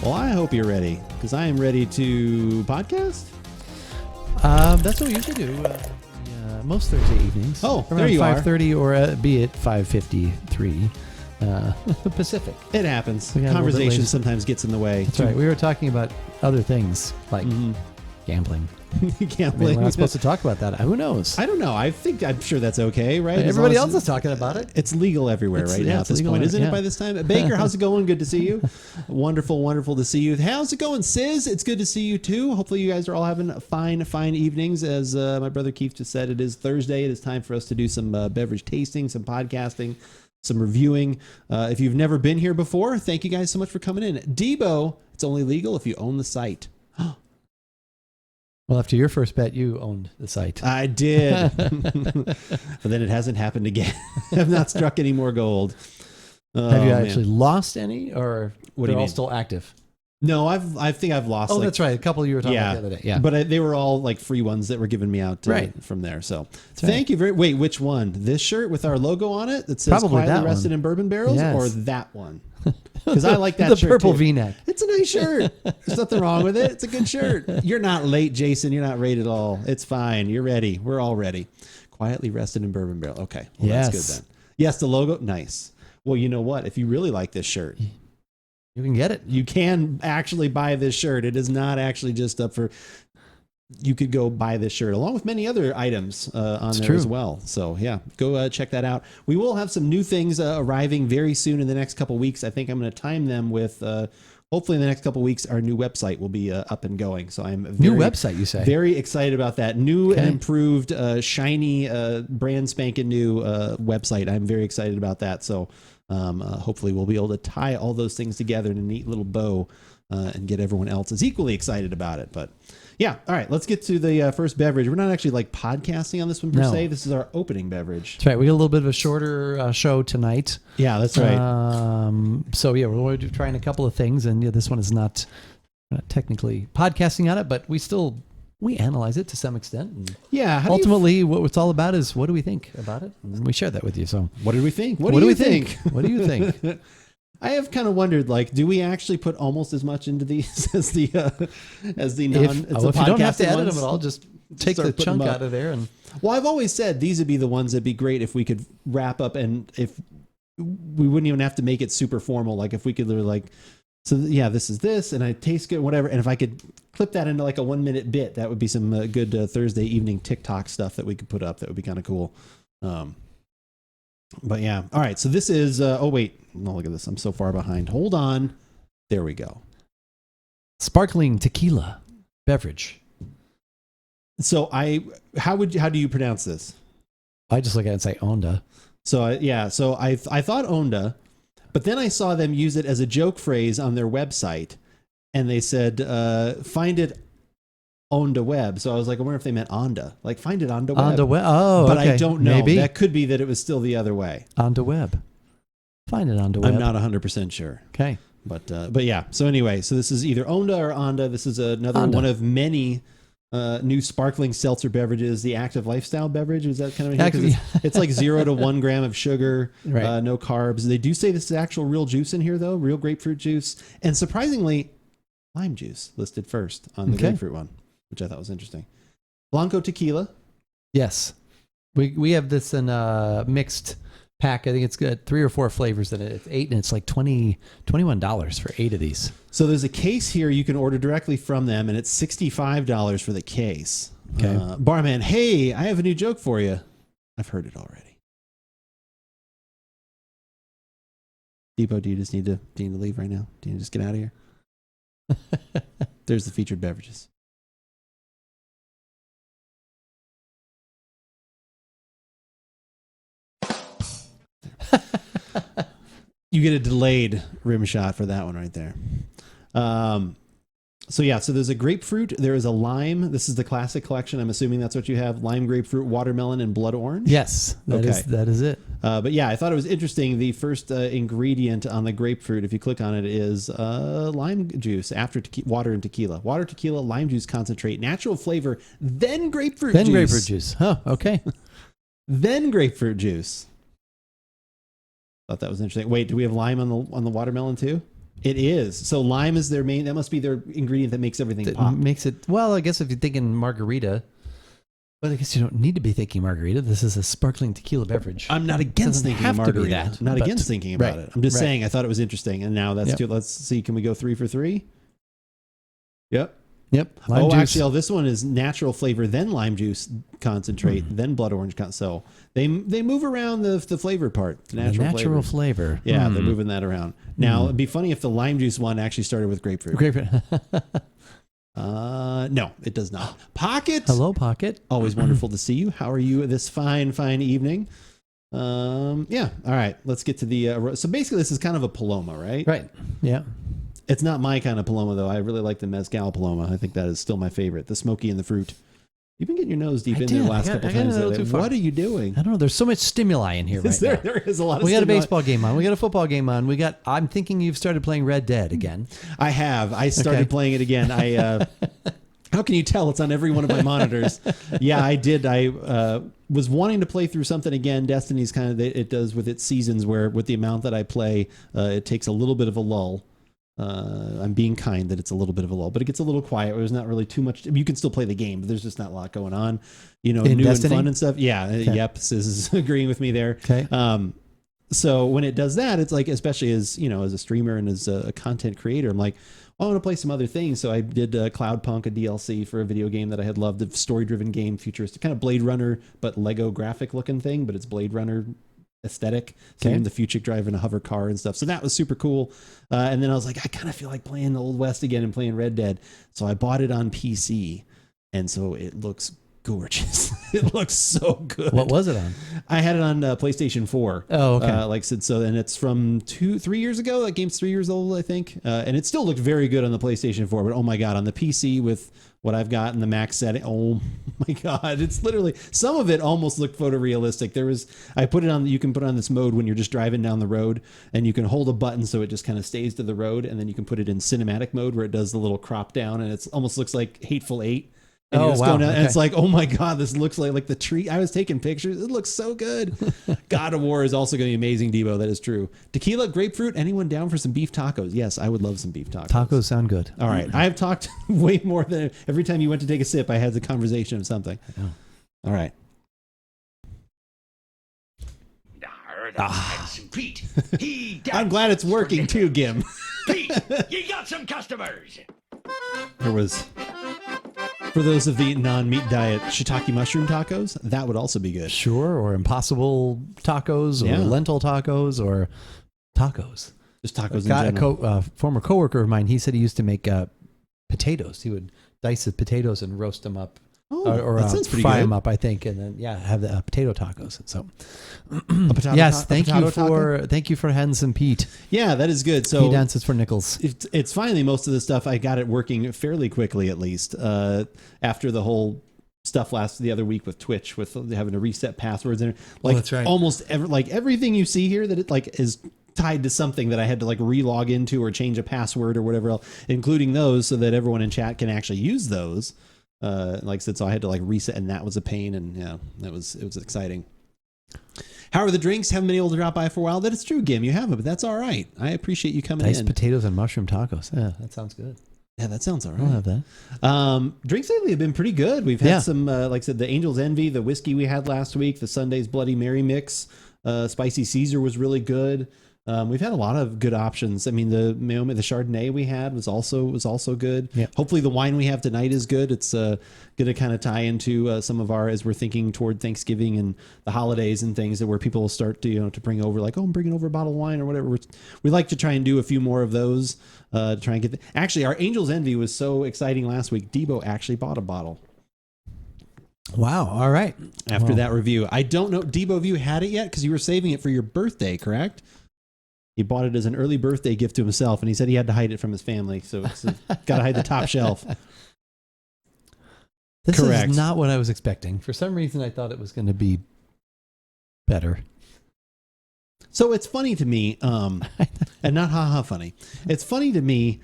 Well, I hope you're ready, because I am ready to podcast. That's what we usually do most Thursday evenings. Oh, around there you 5:30 or be it 5:53 Pacific. It happens. We got a little bit Conversation later. sometimes gets in the way. That's right. We were talking about other things like gambling. Gambling. We're not supposed to talk about that. Who knows? I don't know. I'm sure that's okay, right? Everybody else is talking about it. It's legal everywhere right now at this point, isn't it, by this time? Baker, how's it going? Good to see you. Wonderful to see you. How's it going, Sis? It's good to see you, too. Hopefully you guys are all having fine evenings. As my brother Keith just said, it is Thursday. It is time for us to do some beverage tasting, some podcasting, some reviewing. If you've never been here before, thank you guys so much for coming in. Debo, it's only legal if you own the site. Well, after your first bet, you owned the site. I did. But then it hasn't happened again. I've not struck any more gold. Have you actually lost any, or what they're do you all mean? still active? No, I think I've lost. Oh, that's right. A couple you were talking about the other day. Yeah. But they were all like free ones that were given me out from there. So thank you very Wait, which one? This shirt with our logo on it that says Probably Quietly that Rested one. in Bourbon Barrels, Yes. or that one? Because I like that the shirt purple too. V-neck. It's a nice shirt. There's nothing wrong with it. It's a good shirt. You're not late, Jason. You're not late at all. It's fine. You're ready. We're all ready. Quietly Rested in Bourbon Barrel. Okay. Well, Yes. That's good then. Yes, the logo. Nice. Well, you know what? If you really like this shirt, You can get it. you can actually buy this shirt. It is not actually just up for... You could go buy this shirt along with many other items on there as well. So yeah, go check that out. We will have some new things arriving very soon in the next couple weeks. I think I'm going to time them with hopefully in the next couple weeks our new website will be up and going. So I'm New website, you say? Very excited about that. New and improved, shiny, brand spanking new website. I'm very excited about that. So hopefully we'll be able to tie all those things together in a neat little bow and get everyone else as equally excited about it. But yeah, all right, let's get to the first beverage. We're not actually like podcasting on this one per se. This is our opening beverage. That's right. We got a little bit of a shorter show tonight. Yeah, that's right. So yeah, we're going to be trying a couple of things, and this one is not technically podcasting on it, but we analyze it to some extent. And yeah. ultimately, what it's all about is what do we think about it, and we share that with you. So what did we think? What do we think? What do you think? I have kind of wondered, like, do we actually put almost as much into these as the If you don't have to edit them at all, just take the chunk out of there. And well, I've always said these would be the ones that'd be great if we could wrap up, and if we wouldn't even have to make it super formal. Like if we could literally this is this, and I taste good, whatever. And if I could clip that into like a 1 minute bit, that would be some good Thursday evening TikTok stuff that we could put up. That would be kind of cool. But yeah. All right. So this is, oh wait, no, look at this. I'm so far behind. Hold on. There we go. sparkling tequila beverage. So how do you pronounce this? I just look at it and say Onda. So I thought Onda, but then I saw them use it as a joke phrase on their website, and they said, find it Onda Web. So I was like, I wonder if they meant Onda. Like, find it Onda Web. Onda Web. Oh, but okay. I don't know. Maybe. That could be that it was still the other way. Onda Web. Find it Onda Web. I'm not 100% sure. Okay. But yeah. So anyway, so this is either Onda or Onda. This is another one of many new sparkling seltzer beverages. The active lifestyle beverage, is that kind of it's like 0 to 1 gram of sugar, right. No carbs. They do say this is actual real juice in here though, real grapefruit juice, and surprisingly, lime juice listed first on the grapefruit one, which I thought was interesting. Blanco tequila. Yes, we have this in a mixed pack. I think it's got 3 or 4 flavors in it. It's 8, and it's like $21 for 8 of these. So there's a case here you can order directly from them, and it's $65 for the case. Okay. Barman, hey, I have a new joke for you. I've heard it already. Depot, do you just need to leave right now? Do you need to just get out of here? There's the featured beverages. You get a delayed rim shot for that one right there. So there's a grapefruit. There is a lime. This is the classic collection. I'm assuming that's what you have. Lime, grapefruit, watermelon, and blood orange. Yes, that is it. But yeah, I thought it was interesting. The first ingredient on the grapefruit, if you click on it, is lime juice after water and tequila. Water, tequila, lime juice concentrate, natural flavor, then grapefruit juice. Then grapefruit juice. Oh, okay. Then grapefruit juice. Thought that was interesting. Wait, do we have lime on the watermelon too? It is. So lime is their main. That must be their ingredient that makes everything That pop. makes it. Well, I guess if you're thinking margarita, but I guess you don't need to be thinking margarita. This is a sparkling tequila beverage. I'm not against Doesn't thinking have to be margarita. that, I'm not but- against thinking about right, it. I'm just right. saying I thought it was interesting, and now that's Yep. too. Let's see. Can we go 3 for 3? Yep. Yep. Lime Oh, juice. actually, this one is natural flavor, then lime juice concentrate, then blood orange. So they move around the flavor part. The The natural flavors. flavor. Yeah, they're moving that around. Now, it'd be funny if the lime juice one actually started with grapefruit. Grapefruit. No, it does not. Pocket. Hello, Pocket. Always wonderful to see you. How are you this fine evening? Yeah. All right. Let's get to the. So basically, this is kind of a Paloma, right? Right. Yeah. It's not my kind of Paloma, though. I really like the Mezcal Paloma. I think that is still my favorite. The smoky and the fruit. You've been getting your nose deep in there the last couple times. What are you doing? I don't know. There's so much stimuli in here right now. There is a lot of We got a stimuli. baseball game on. We got a football game on. I'm thinking you've started playing Red Dead again. I have. I started Okay. playing it again. How can you tell? It's on every one of my monitors. Yeah, I did. I was wanting to play through something again. Destiny's kind of, it does with its seasons where with the amount that I play, it takes a little bit of a lull. I'm being kind that it's a little bit of a lull, but it gets a little quiet. There's not really too much. You can still play the game, but there's just not a lot going on, In new Destiny? and fun and stuff. Yeah. Okay. Yep. Sis is agreeing with me there. Okay. So when it does that, it's like, especially as, as a streamer and as a content creator, I'm like, I want to play some other things. So I did Cloudpunk, a DLC for a video game that I had loved, a story-driven game, futuristic, kind of Blade Runner, but Lego graphic looking thing, but it's Blade Runner aesthetic. So Okay. in the future driving a hover car and stuff. So that was super cool. And then I was like, I kind of feel like playing the Old West again and playing Red Dead. So I bought it on PC. And so it looks gorgeous. It looks so good. What was it on? I had it on PlayStation 4. Oh, okay. Like I said, so, and it's from 3 years ago. That game's 3 years old, I think. And it still looked very good on the PlayStation 4. But oh my God, on the PC with what I've got in the max setting, oh my God, it's literally, some of it almost looked photorealistic. I put it on, you can put it on this mode when you're just driving down the road and you can hold a button so it just kind of stays to the road. And then you can put it in cinematic mode where it does the little crop down and it almost looks like Hateful Eight. And Oh, you're just wow. going down, and Okay. it's like, oh my God, this looks like the tree. I was taking pictures. It looks so good. God of War is also going to be amazing, Debo. That is true. Tequila, grapefruit. Anyone down for some beef tacos? Yes, I would love some beef tacos. Tacos sound good. All right. I have talked way more than every time you went to take a sip, I had the conversation of something. know. All right. Pete, I'm glad it's working too, Gim. Pete, you got some customers. There was, for those of the non-meat diet, shiitake mushroom tacos. That would also be good. Sure, or impossible tacos, or Yeah. lentil tacos, or tacos. Just tacos in Got general. a former coworker of mine. He said he used to make potatoes. He would dice the potatoes and roast them up, Oh, or that sounds pretty fry good. them up, I think, and then have the potato tacos. So, A potato yes, a thank potato you taco? thank you for having some Pete. Yeah, that is good. He So dances for nickels. it's finally most of the stuff I got it working fairly quickly, at least after the whole stuff the other week with Twitch, with having to reset passwords and like that's right. almost everything you see here that it like is tied to something that I had to like re-log into or change a password or whatever else, including those so that everyone in chat can actually use those. Like I said, so I had to like reset, and that was a pain, and yeah, it was exciting. How are the drinks? Haven't been able to drop by for a while. That is true, Gim. You haven't, but that's all right. I appreciate you coming Diced in. potatoes and mushroom tacos. Yeah, that sounds good. Yeah, that sounds all I'll right. have that. Drinks lately have been pretty good. We've had Yeah. some, like I said, the Angel's Envy, the whiskey we had last week, the Sunday's Bloody Mary mix, Spicy Caesar was really good. We've had a lot of good options. I mean, the Chardonnay we had was also good. Yeah. Hopefully, the wine we have tonight is good. It's going to kind of tie into some of our, as we're thinking toward Thanksgiving and the holidays and things, that where people will start to to bring over like, oh, I'm bringing over a bottle of wine or whatever. We like to try and do a few more of those to try and get. Actually, our Angel's Envy was so exciting last week. Debo actually bought a bottle. Wow. All right. After Well, that review, I don't know, Debo, have you had it yet? Because you were saving it for your birthday, correct? He bought it as an early birthday gift to himself, and he said he had to hide it from his family, so it's got to hide the top shelf. This Correct. is not what I was expecting. For some reason, I thought it was going to be better. So it's funny to me, and not haha funny. It's funny to me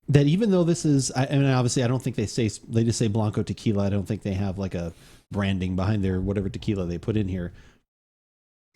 that even though this is, I mean, obviously, I don't think they just say Blanco tequila. I don't think they have like a branding behind their whatever tequila they put in here.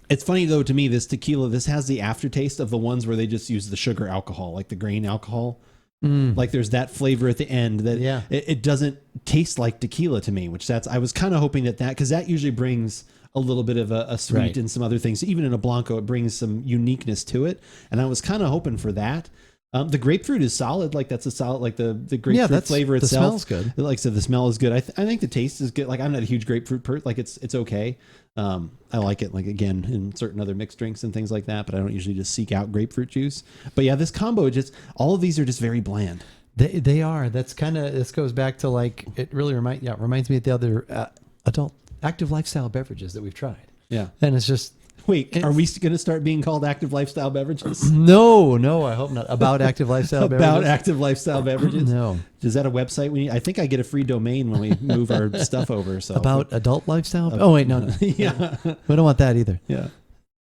It's funny though to me, this tequila, this has the aftertaste of the ones where they just use the sugar alcohol, like the grain alcohol. Like there's that flavor at the end that it doesn't taste like tequila to me, which I was kind of hoping that because that usually brings a little bit of a sweet and some other things. Even in a Blanco, it brings some uniqueness to it. And I was kind of hoping for that. The grapefruit is solid. Like that's a solid, like the grapefruit flavor itself. The smell's good. Like I said, the smell is good. I think the taste is good. Like I'm not a huge grapefruit like it's okay. I like it, like again, in certain other mixed drinks and things like that, but I don't usually just seek out grapefruit juice. But yeah, this combo, all of these are just very bland. They are. That's kind of, this goes back to like, it really reminds me of the other adult active lifestyle beverages that we've tried. Yeah. And it's just, wait, are we going to start being called active lifestyle beverages? No, I hope not. About active lifestyle beverages? About active lifestyle beverages? No. Is that a website? I think I get a free domain when we move our stuff over. So About adult lifestyle? Oh, wait, no. Yeah. We don't want that either. Yeah.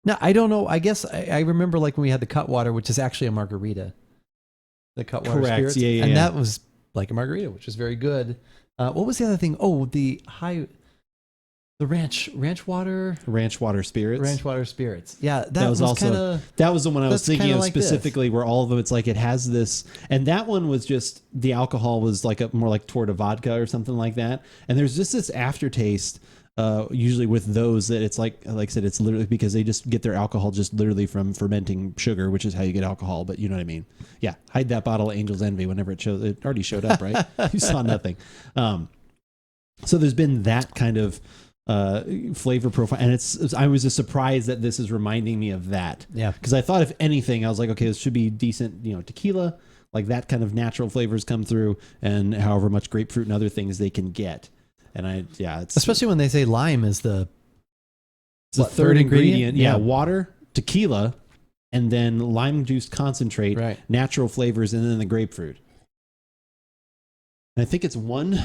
No, I don't know. I guess I remember like when we had the Cutwater, which is actually a margarita. The Cutwater Correct. Spirits. Yeah. And that was like a margarita, which was very good. What was the other thing? Oh, the ranch water spirits. Yeah, that was also kinda, that was the one I was thinking of like specifically, where all of them, it's like it has this, and that one was just the alcohol was like more like toward a vodka or something like that, and there's just this aftertaste. Usually with those that it's like I said, it's literally because they just get their alcohol just literally from fermenting sugar, which is how you get alcohol. But you know what I mean? Yeah, hide that bottle of Angel's Envy whenever it already showed up, right? You saw nothing. So there's been that kind of flavor profile, and I was just surprised that this is reminding me of that. Yeah, because I thought if anything, I was like, okay, this should be decent, tequila, like that kind of natural flavors come through, and however much grapefruit and other things they can get. And it's especially when they say lime is the third ingredient. Yeah, water, tequila, and then lime juice concentrate, natural flavors, and then the grapefruit. And I think it's 1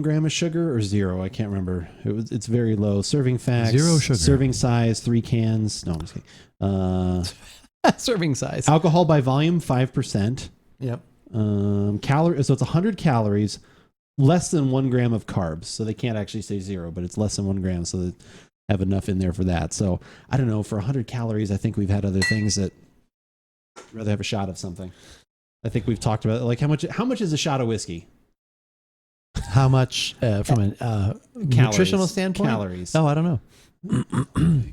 gram of sugar or 0? I can't remember. It's very low. Serving facts: 0 sugar. Serving size: 3 cans. No, I'm just kidding. Serving size. Alcohol by volume: 5%. Yep. Calorie. So it's 100 calories. Less than 1 gram of carbs. So they can't actually say 0, but it's less than 1 gram. So they have enough in there for that. So I don't know. For 100 calories, I think we've had other things that I'd rather have a shot of something. I think we've talked about like how much is a shot of whiskey? How much from a nutritional standpoint? Calories. Oh, I don't know.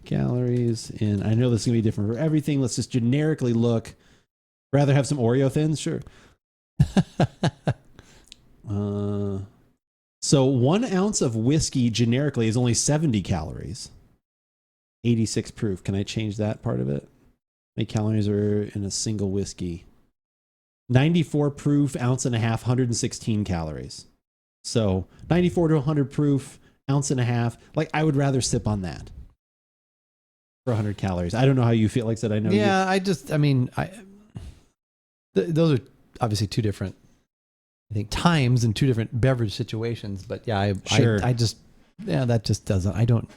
Calories. And I know this is going to be different for everything. Let's just generically look. Rather have some Oreo Thins? Sure. So 1 ounce of whiskey generically is only 70 calories. 86 proof. Can I change that part of it? How many calories are in a single whiskey? 94 proof, ounce and a half, 116 calories. So 94 to 100 proof, ounce and a half. Like I would rather sip on that for 100 calories. I don't know how you feel. Like I said, I know. Yeah, those are obviously two different, I think, times and two different beverage situations. But yeah, that just doesn't. I don't.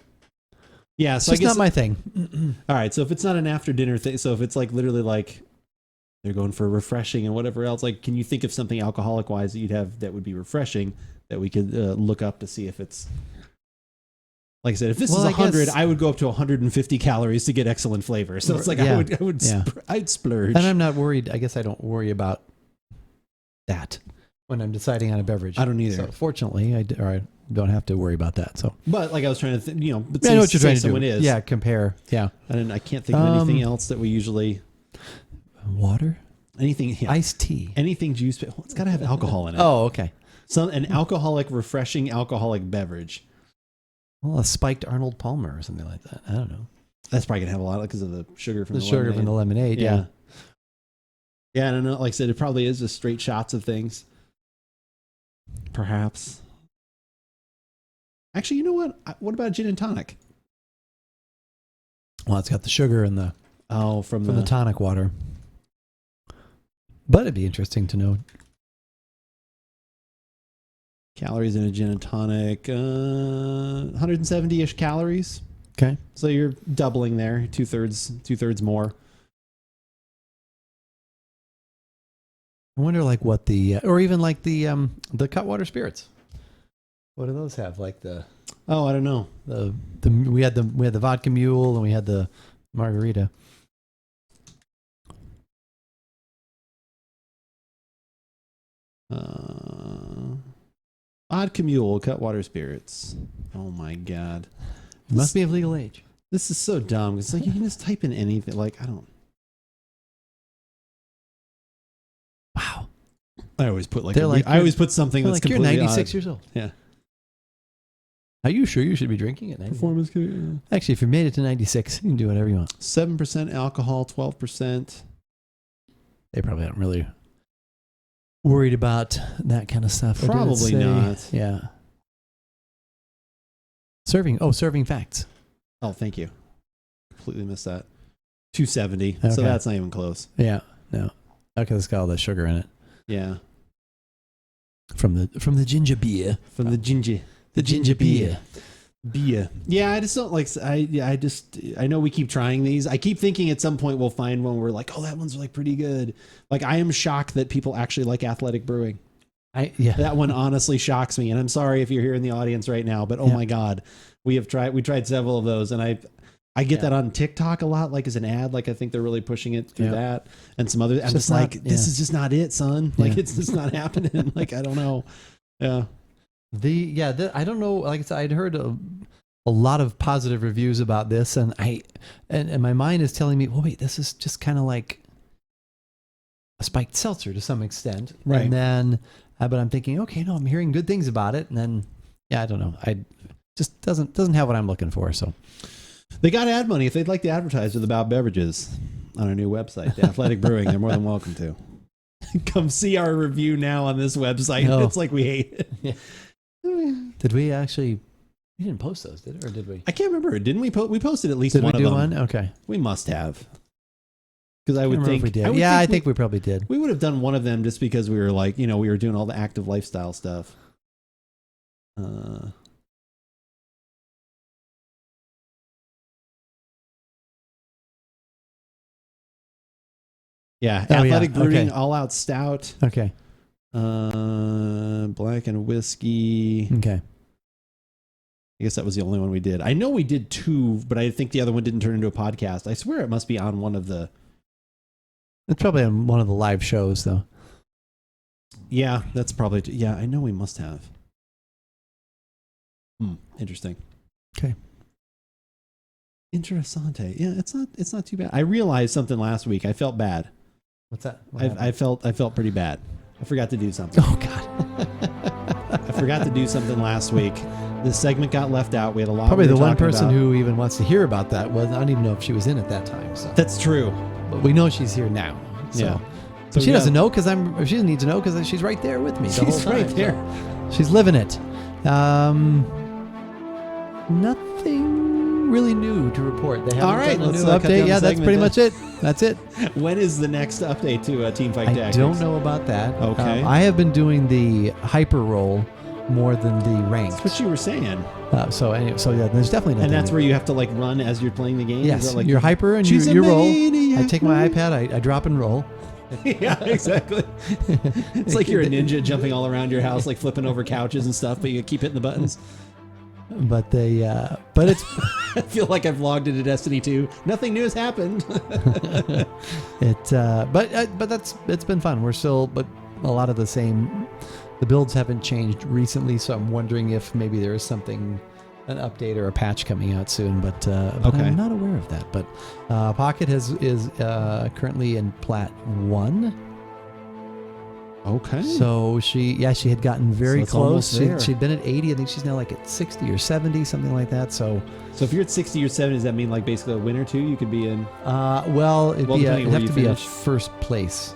Yeah, so it's not my thing. All right, so if it's not an after dinner thing, so if it's like literally like they're going for refreshing and whatever else, like can you think of something alcoholic wise that you'd have that would be refreshing that we could look up to see if it's. Like I said, if this is 100, I would go up to 150 calories to get excellent flavor. So it's like I'd splurge. And I'm not worried. I guess I don't worry about that when I'm deciding on a beverage. I don't either. So fortunately, I don't have to worry about that. So, but like I was trying to, but I know what you're trying to do. Is. Yeah, compare. Yeah, and I can't think of anything else that we usually. Water, anything, iced tea, anything juice. Well, it's got to have alcohol in it. Oh, okay. An alcoholic, refreshing alcoholic beverage. Well, a spiked Arnold Palmer or something like that. I don't know. That's probably gonna have a lot because of the sugar from the lemonade. Yeah. Yeah, I don't know. Like I said, it probably is just straight shots of things. Perhaps. Actually, you know what? What about gin and tonic? Well, it's got the sugar and the from the tonic water. But it'd be interesting to know. Calories in a gin and tonic, 170-ish calories. Okay. So you're doubling there, two-thirds more. I wonder like what or even like the Cutwater spirits. What do those have? Like the Oh, I don't know. We had the vodka mule and we had the margarita. Vodka mule, Cutwater Spirits. Oh my God. It must be of legal age. This is so dumb. It's like you can just type in anything. Like, I don't. Wow. I always put I always put something that's like you're completely 96 odd. years old. Yeah. Are you sure you should be drinking it? Performance. Actually, if you made it to 96, you can do whatever you want. 7% alcohol, 12%. They probably aren't really worried about that kind of stuff. Probably not. Yeah. Serving facts. Oh, thank you. Completely missed that. 270. Okay. So that's not even close. Yeah. No. Okay, it's got all the sugar in it. Yeah. From the ginger beer. From the ginger. The ginger beer. Beer. Yeah, I just don't like. I know we keep trying these. I keep thinking at some point we'll find one where we're like, oh, that one's like pretty good. Like, I am shocked that people actually like Athletic Brewing. That one honestly shocks me. And I'm sorry if you're here in the audience right now, but oh my God, we tried several of those, and I get that on TikTok a lot, like as an ad. Like, I think they're really pushing it through that and some other. I'm just like, this is just not it, son. Like, it's just not happening. Like, I don't know. Yeah. I don't know. Like I said, I'd heard a lot of positive reviews about this, and my mind is telling me, well, wait, this is just kind of like a spiked seltzer to some extent, right? And then, but I'm thinking, okay, no, I'm hearing good things about it, and then, I don't know, I just doesn't have what I'm looking for. So they got ad money if they'd like to advertise with Beverages on our new website, the Athletic Brewing. They're more than welcome to come see our review now on this website. No. It's like we hate it. Yeah. Did we actually? We didn't post those, or did we? I can't remember. Didn't we? We posted at least did one of them. Did we do one? Okay. We must have. Because I would think we did. I think we probably did. We would have done one of them just because we were like, we were doing all the active lifestyle stuff. Yeah, Athletic Brewing, All Out Stout. Okay. Black and Whiskey. Okay. I guess that was the only one we did. I know we did two, but I think the other one didn't turn into a podcast. I swear it must be on one of the... It's probably on one of the live shows, though. Yeah, that's probably... Yeah, I know we must have. Interesting. Okay. Interessante. Yeah, it's not too bad. I realized something last week. I felt bad. What's that? I felt pretty bad. I forgot to do something. Oh, God. I forgot to do something last week. This segment got left out. We had a lot. Probably the one person who even wants to hear about that was, I don't even know if she was in at that time. So that's true. But we know she's here now. So. Yeah. So she doesn't know because she doesn't need to know because she's right there with me. She's right there. So she's living it. Nothing really new to report. They haven't done a new update. Yeah, that's pretty much it. That's it. When is the next update to Team Fight Tactics? I don't know about that. Okay. I have been doing the hyper roll more than the ranked. That's what you were saying. So yeah, there's definitely nothing. And that's where you have to like run as you're playing the game. Yes, like you're hyper and you roll. I take my iPad, I drop and roll. Yeah, exactly. It's like you're a ninja jumping all around your house, like flipping over couches and stuff, but you keep hitting the buttons. But it's. I feel like I've logged into Destiny 2. Nothing new has happened. But it's been fun. We're still, but a lot of the same. The builds haven't changed recently, so I'm wondering if maybe there is an update or a patch coming out soon. But I'm not aware of that. But Pocket is currently in Plat 1. Okay. So she had gotten very close. She'd been at 80. I think she's now like at 60 or 70, something like that. So if you're at 60 or 70, does that mean like basically a win or two? You could be in. It'd have to be a first place.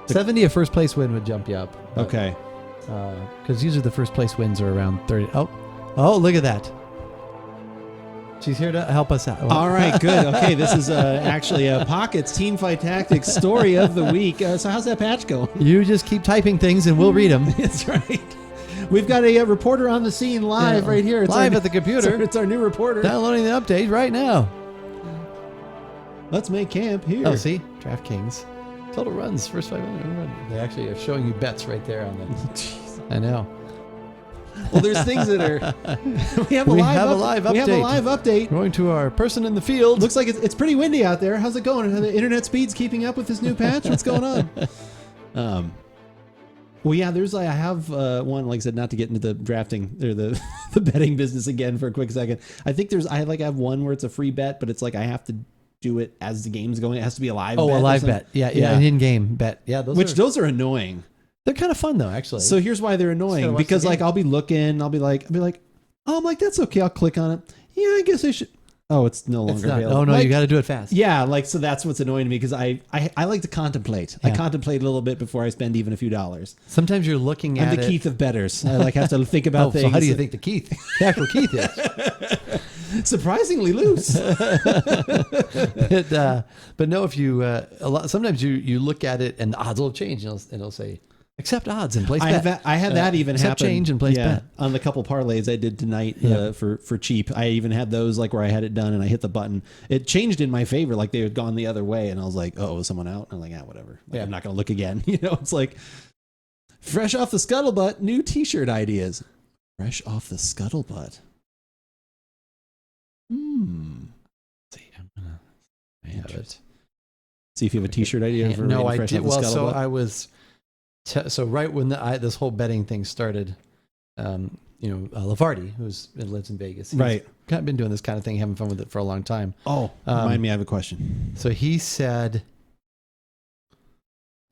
70, a first place win would jump you up. Okay. Because usually the first place wins are around 30. Oh, look at that. She's here to help us out. All right, good. Okay, this is actually a Pockets Team Fight Tactics story of the week. So how's that patch going? You just keep typing things and we'll read them. That's right. We've got a reporter on the scene live right here. It's live at the computer. It's our new reporter. Downloading the update right now. Let's make camp here. Oh, see? DraftKings. Total runs, first 500. They actually are showing you bets right there on that. Jeez. I know. Well, there's things that are. We have a live update. Going to our person in the field. Looks like it's pretty windy out there. How's it going? Are the internet speeds keeping up with this new patch? What's going on? Well, yeah, I have one, like I said, not to get into the drafting or the betting business again for a quick second. I think I have one where it's a free bet, but it's like I have to do it as the game's going. It has to be a live bet. Oh, a live bet. Yeah, an in-game bet. Yeah, those are annoying. They're kind of fun though, actually. So here's why they're annoying, because like I'll be looking, I'll be like, oh, I'm like, that's okay. I'll click on it. Yeah, I guess I should. Oh, it's no longer available. Oh no, you got to do it fast. Yeah, like so that's what's annoying to me because I like to contemplate. Yeah. I contemplate a little bit before I spend even a few dollars. Sometimes you're looking at I'm the Keith of bettors. I like have to think about things. So how do you think the actual Keith is? Surprisingly loose. But no, if you sometimes you look at it and the odds will change and it'll say accept odds and place bet. I had that even happen. Change and place bet. On the couple parlays I did tonight for cheap. I even had those like where I had it done and I hit the button. It changed in my favor, like they had gone the other way, and I was like, oh, was someone out? And I'm like, whatever. Like, I'm not going to look again. It's like fresh off the scuttlebutt, new T-shirt ideas. Fresh off the scuttlebutt. See, I have it. See if you have a T-shirt idea. For no, I fresh did. off the Well, scuttlebutt. so I was. So right when this whole betting thing started, Lavardi, lives in Vegas, he's kind of been doing this kind of thing, having fun with it for a long time. Oh, remind me, I have a question. So he said,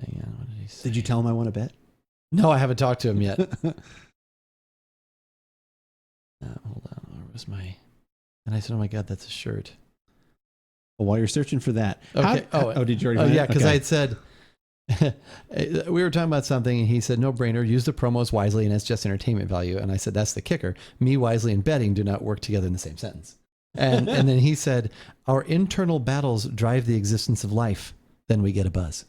hang on, what did he say? Did you tell him I want to bet? No, I haven't talked to him yet. Hold on, where was my? And I said, oh my God, that's a shirt. Well, while you're searching for that, okay. Did you already? Find yeah, because okay. I had said. We were talking about something and he said no brainer, use the promos wisely and it's just entertainment value, and I said that's the kicker, me wisely and betting do not work together in the same sentence, and then he said our internal battles drive the existence of life, then we get a buzz.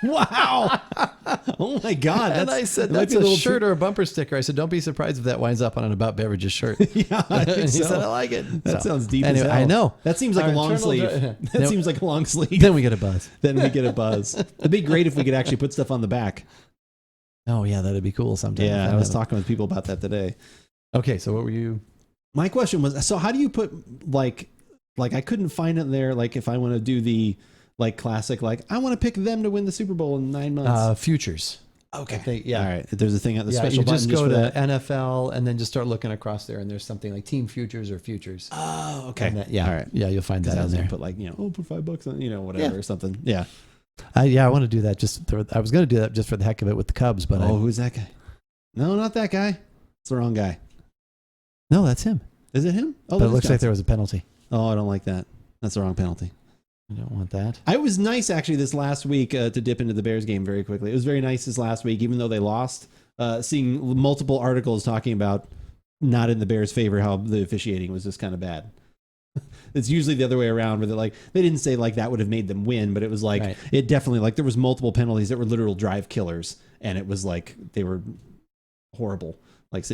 Wow. Oh my God. And I said, that's a shirt or a bumper sticker. I said, don't be surprised if that winds up on an About Beverages shirt. Yeah, I think and he so. said, I like it. That sounds deep anyway, as hell. I know. That seems like a long sleeve. That seems like a long sleeve. Then we get a buzz. It'd be great if we could actually put stuff on the back. Oh yeah, that'd be cool sometime. Yeah, I was talking with people about that today. Okay, so what were you? My question was, so how do you put like I couldn't find it there, like if I want to do the like classic, like I want to pick them to win the Super Bowl in 9 months. Futures. Okay. Yeah. All right. There's a thing at the special you button just go for to that. NFL and then just start looking across there, and there's something like team futures or futures. Oh, okay. All right. Yeah, you'll find that on there. Put like put $5 on whatever or something. Yeah. I want to do that. I was going to do that just for the heck of it with the Cubs, but who's that guy? No, not that guy. It's the wrong guy. No, that's him. Is it him? Oh, but it looks like there was a penalty. Oh, I don't like that. That's the wrong penalty. I don't want that. I was nice actually this last week to dip into the Bears game very quickly. It was very nice this last week, even though they lost. Seeing multiple articles talking about not in the Bears' favor, how the officiating was just kind of bad. It's usually the other way around, where they didn't say like that would have made them win, but it was like it definitely, like there was multiple penalties that were literal drive killers, and it was like they were horrible. Like,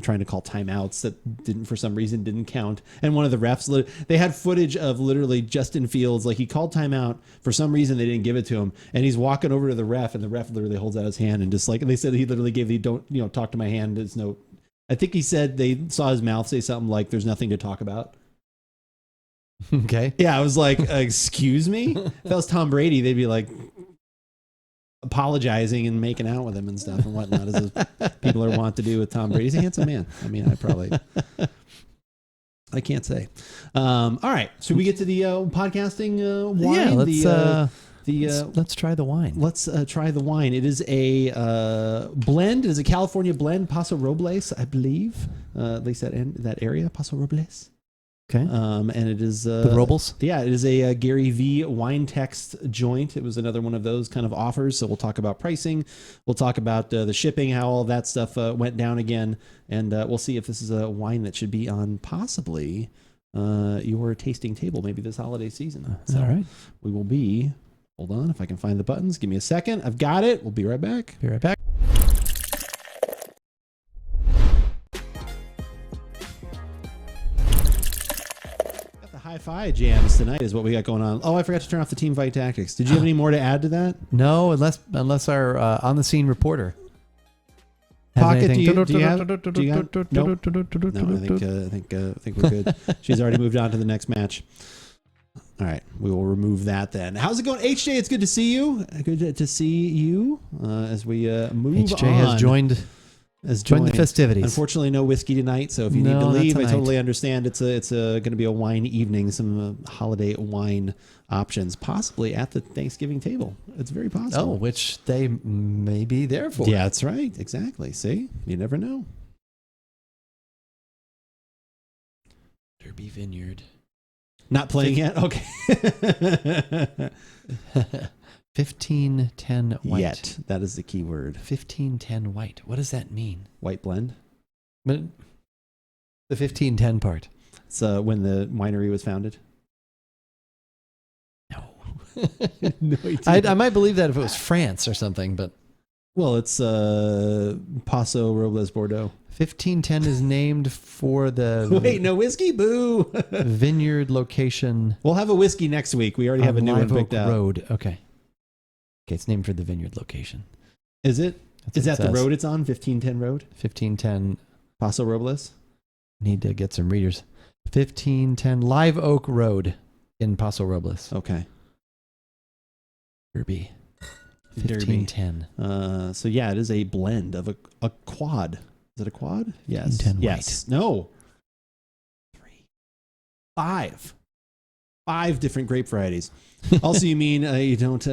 trying to call timeouts that for some reason didn't count. And one of the refs, they had footage of literally Justin Fields. Like, he called timeout. For some reason, they didn't give it to him. And he's walking over to the ref, and the ref literally holds out his hand and just and they said he literally gave the don't, talk to my hand. There's no, I think he said they saw his mouth say something like, there's nothing to talk about. Okay. Yeah, I was like, excuse me? If that was Tom Brady, they'd be like, apologizing and making out with him and stuff and whatnot, as people are wont to do with Tom Brady. He's a handsome man. I mean, I can't say. All right, should we get to the podcasting wine? Yeah, let's try the wine. Let's try the wine. It is a blend. It is a California blend, Paso Robles, I believe. At least that area, Paso Robles. Okay. And it is the Robles. Yeah, it is a Gary V wine text joint. It was another one of those kind of offers. So we'll talk about pricing. We'll talk about the shipping, how all that stuff went down again, and we'll see if this is a wine that should be on possibly your tasting table maybe this holiday season. So all right. We will be. Hold on, if I can find the buttons. Give me a second. I've got it. We'll be right back. Be right back. Hi-fi jams tonight is what we got going on. Oh, I forgot to turn off the Team Fight Tactics. Did you have any more to add to that? No, unless our on the scene reporter. Pocket, do you have? Nope. No, I think we're good. She's already moved on to the next match. All right, we will remove that then. How's it going, HJ? It's good to see you. Good to see you as we move on. HJ has joined the festivities. Unfortunately, no whiskey tonight, so if you need to leave, I totally understand. It's going to be a wine evening, some holiday wine options, possibly at the Thanksgiving table. It's very possible. Oh, which they may be there for. Yeah, that's right. Exactly. See, you never know. Derby Vineyard. Not playing yet? Okay. 1510 white. Yet. That is the key word. 1510 white. What does that mean? White blend? But the 1510 part. It's when the winery was founded. No. No, I might believe that if it was France or something, but. Well, it's Paso Robles Bordeaux. 1510 is named for the wait, no whiskey, boo. vineyard location. We'll have a whiskey next week. We already have a new one picked out. Road. Okay, it's named for the vineyard location. Is it? Is that the road it's on? 1510 Road. 1510 Paso Robles. Need to get some readers. 1510 Live Oak Road in Paso Robles. Okay. Derby. 1510. So yeah, it is a blend of a quad. Is it a quad? Yes. Yes. White. No. 5 different grape varieties. Also, you mean you don't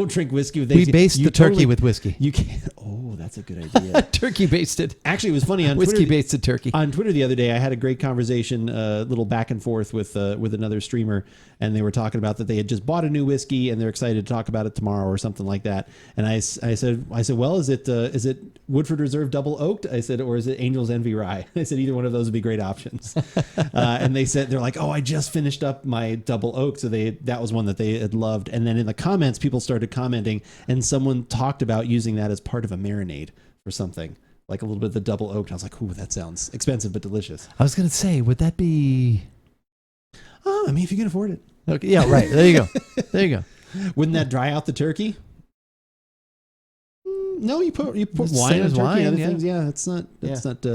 drink whiskey with We based the turkey with whiskey. You can't. Oh, that's a good idea. Turkey basted. Actually, it was funny on whiskey Twitter, basted turkey. On Twitter the other day, I had a great conversation, little back and forth with another streamer, and they were talking about that they had just bought a new whiskey and they're excited to talk about it tomorrow or something like that. And I said, well, is it Woodford Reserve Double Oaked? I said, or is it Angel's Envy Rye? I said either one of those would be great options. And they said they're like, oh, I just finished up my Double Oak, so that was one that they had loved. And then in the comments, people started commenting, and someone talked about using that as part of a marinade for something, like a little bit of the Double Oaked. I was like, ooh, that sounds expensive but delicious. I was gonna say, would that be? Oh, I mean, if you can afford it. Okay, yeah, right. There you go. There you go. Wouldn't that dry out the turkey? No, you put wine Same on as turkey wine, and other yeah. things. Yeah, it's not.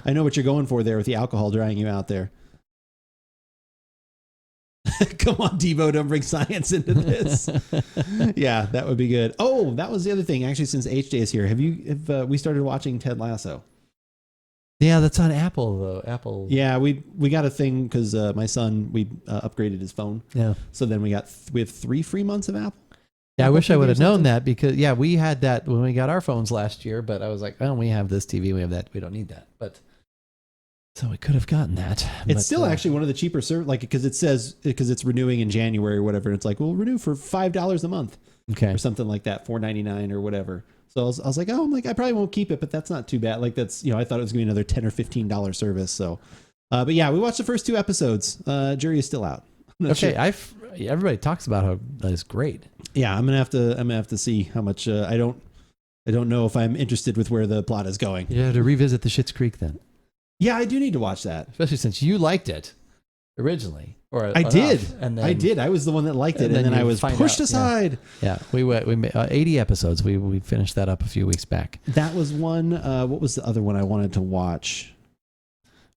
I know what you're going for there with the alcohol drying you out there. Come on, Devo, don't bring science into this. Yeah, that would be good. Oh, that was the other thing. Actually, since HJ is here, have we started watching Ted Lasso? Yeah, that's on Apple though. Apple. Yeah, we got a thing because my son, we upgraded his phone. Yeah. So then we have 3 free months of Apple. Yeah, I Apple wish I TV would or have known something? that because we had that when we got our phones last year. But I was like, oh, we have this TV, we have that, we don't need that. But so we could have gotten that. It's still actually one of the cheaper because it says because it's renewing in January or whatever. It's like, we'll renew for $5 a month. Okay. Or something like that, $4.99 or whatever. So I was like, oh, I probably won't keep it, but that's not too bad. Like that's, I thought it was going to be another $10 or $15 service. So, but yeah, we watched the first 2 episodes. Jury is still out. Okay. Sure. Everybody talks about how that is great. Yeah. I'm going to have to see how much, I don't know if I'm interested with where the plot is going. You have to revisit the Schitt's Creek then. Yeah, I do need to watch that. Especially since you liked it originally. I did. And then, I did. I was the one that liked it, and then I was pushed aside. Yeah, we made 80 episodes. We finished that up a few weeks back. That was one. What was the other one I wanted to watch?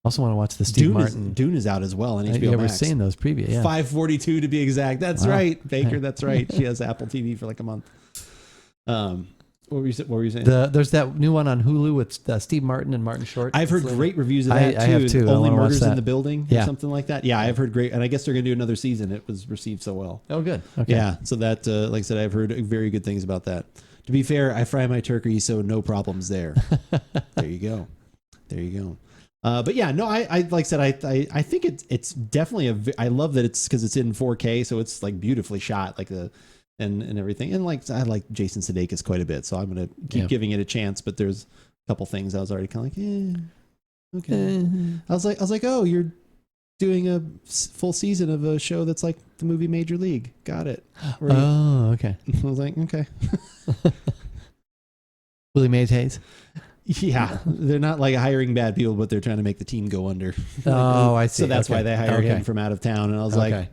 Also want to watch the Steve Martin. Dune is out as well on HBO Yeah, Max. we're seeing those previews. Yeah, 542 to be exact. That's right, Baker. That's right. She has Apple TV for like a month. What were you saying? There's that new one on Hulu with Steve Martin and Martin Short. I've heard great reviews of that too. I have too. Only Murders in the Building or Yeah. something like that. Yeah, I've heard great, and I guess they're going to do another season. It was received so well. Oh, good. Okay. Yeah, so that, like I said, I've heard very good things about that. To be fair, I fry my turkey, so no problems there. There you go. But yeah, no, I like I said, I think it's definitely I love that it's because it's in 4K, so it's like beautifully shot, like and everything. And like I like Jason Sudeikis quite a bit, so I'm gonna keep giving it a chance. But there's a couple things I was already kind of like, okay. I was like, oh, you're doing a full season of a show that's like the movie Major League. Got it. Oh, okay. I was like, okay. Willie Mays Hayes. Yeah, they're not like hiring bad people, but they're trying to make the team go under. Oh, I see. So that's why they hired him from out of town. And I was like,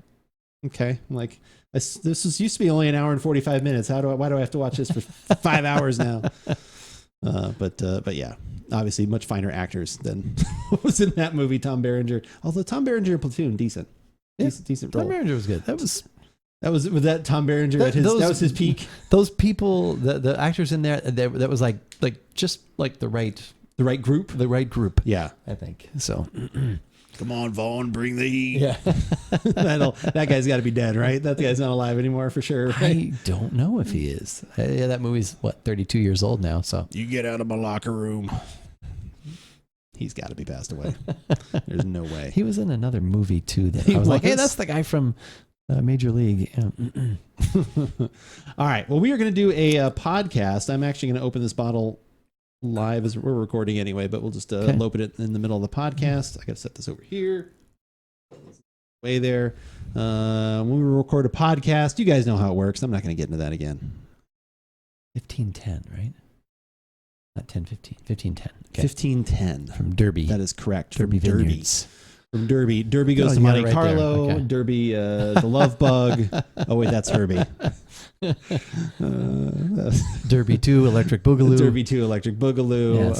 okay, I'm like, this used to be only an hour and 45 minutes. Why do I have to watch this for 5 hours now? But yeah, obviously much finer actors than what was in that movie. Tom Berenger, although Tom Berenger in Platoon, decent Tom role. Berenger was good. Was that Tom Berenger at his that was his peak. Those people, the actors in there, that was like just like the right group. Yeah, I think so. Come on, Vaughn, bring the heat. Yeah, that guy's got to be dead, right? That guy's not alive anymore for sure. Right? I don't know if he is. Yeah, that movie's 32 years old now. So you get out of my locker room. He's got to be passed away. There's no way. He was in another movie too. That I was like, hey, that's the guy from Major League. Yeah. All right. Well, we are going to do a podcast. I'm actually going to open this bottle live as we're recording anyway, but we'll just open it in the middle of the podcast. I got to set this over here. Way there. When we record a podcast, you guys know how it works. I'm not going to get into that again. 1510, right? Not 10:15. 1510. Okay. 1510 from Derby. That is correct. Derby from Derby. Vineyards. From Derby. Derby goes to Monte Carlo. Okay. Derby, the Love Bug. Oh wait, that's Herbie. Derby 2, Electric Boogaloo. Derby 2, Electric Boogaloo. Yes.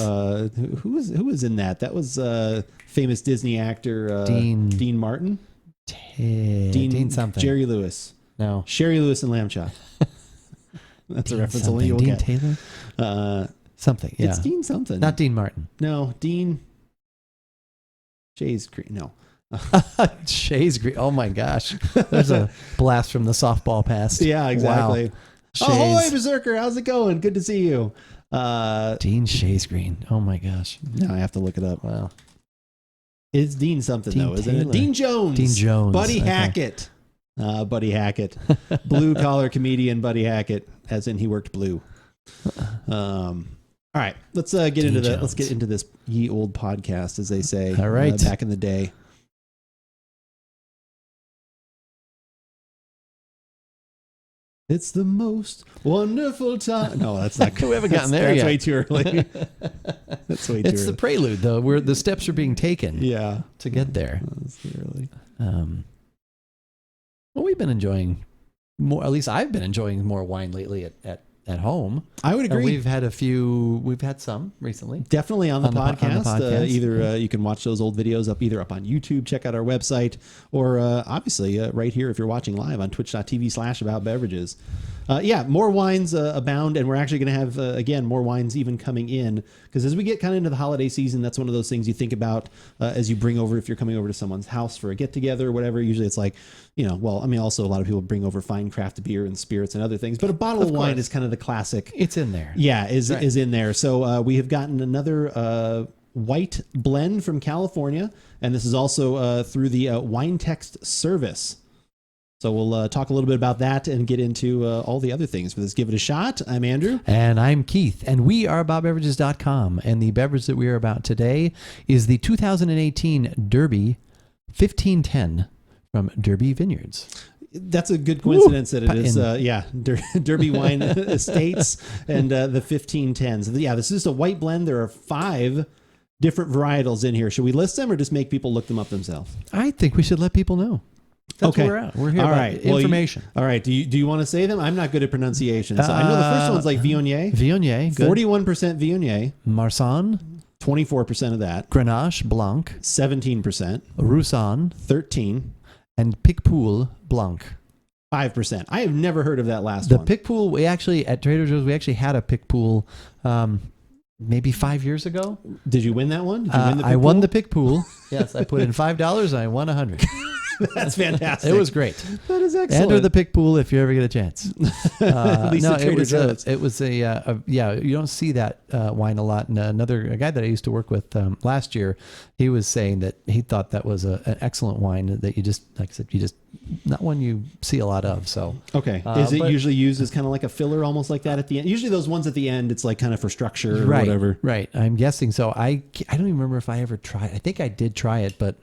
Who was in that? That was famous Disney actor Dean Martin. Dean something. Jerry Lewis. No. Sherry Lewis and Lamb Chop. That's Dean a reference something. only you'll Dean get. Taylor? Something, yeah. It's Dean something. Not Dean Martin. No, Dean Shays Creek. No. Shays Green. Oh my gosh. There's a blast from the softball past. Yeah, exactly. Wow. Ahoy, Berserker. How's it going? Good to see you. Dean Shays Green. Oh my gosh. Now I have to look it up. Wow. It's Dean something, Dean though, isn't Taylor. it? Dean Jones. Dean Jones. Buddy Okay. Hackett. Buddy Hackett. Blue collar comedian Buddy Hackett, as in he worked blue. All right, let's get Dean into Jones. let's get into this ye old podcast, as they say. All right. Back in the day. It's the most wonderful time. No, that's not good. We haven't gotten there that's yet. way too early. That's way too It's early. the prelude, though, where the steps are being taken Yeah. to get there. That's too early. Well, we've been enjoying more, at least I've been enjoying more wine lately at home. I would agree. We've had some recently. Definitely on the podcast. podcast. Either you can watch those old videos up on YouTube, check out our website, or obviously right here if you're watching live on twitch.tv/AboutBeverages. Yeah, more wines abound, and we're actually going to have, again, more wines even coming in, because as we get kind of into the holiday season, that's one of those things you think about as you bring over, if you're coming over to someone's house for a get-together or whatever. Usually it's like, also a lot of people bring over fine craft beer and spirits and other things, but a bottle of wine is kind of the classic. It's in there. Yeah, is in there. So we have gotten another white blend from California, and this is also through the Wine Text service. So we'll talk a little bit about that and get into all the other things. Let's give it a shot. I'm Andrew. And I'm Keith. And we are AboutBeverages.com. And the beverage that we are about today is the 2018 Derby 1510 from Derby Vineyards. That's a good coincidence that it is, Derby Wine Estates and the 1510s. Yeah, this is just a white blend. There are 5 different varietals in here. Should we list them or just make people look them up themselves? I think we should let people know. That's where we're at. We're here all about right. information. All right. Do you want to say them? I'm not good at pronunciation. So I know the first one's like Viognier. Viognier, good. 41% Viognier. Marsanne. 24% of that. Grenache Blanc. 17%. Roussanne. 13. And Picpoul Blanc. 5%. I have never heard of that last one. The Picpoul, we actually, at Trader Joe's, we actually had a Picpoul maybe 5 years ago. Did you win that one? Did you win the I won the Picpoul. Yes, I put in $5 and I won 100. That's fantastic. It was great. That is excellent. Enter the Picpoul if you ever get a chance. At least at Trader Joe's. It was you don't see that wine a lot. And a guy that I used to work with last year, he was saying that he thought that was an excellent wine that you just, like I said, not one you see a lot of. So okay, is it usually used as kind of like a filler, almost like that at the end? Usually those ones at the end, it's like kind of for structure or whatever. Right. I'm guessing so. I don't even remember if I ever tried. I think I did try it, but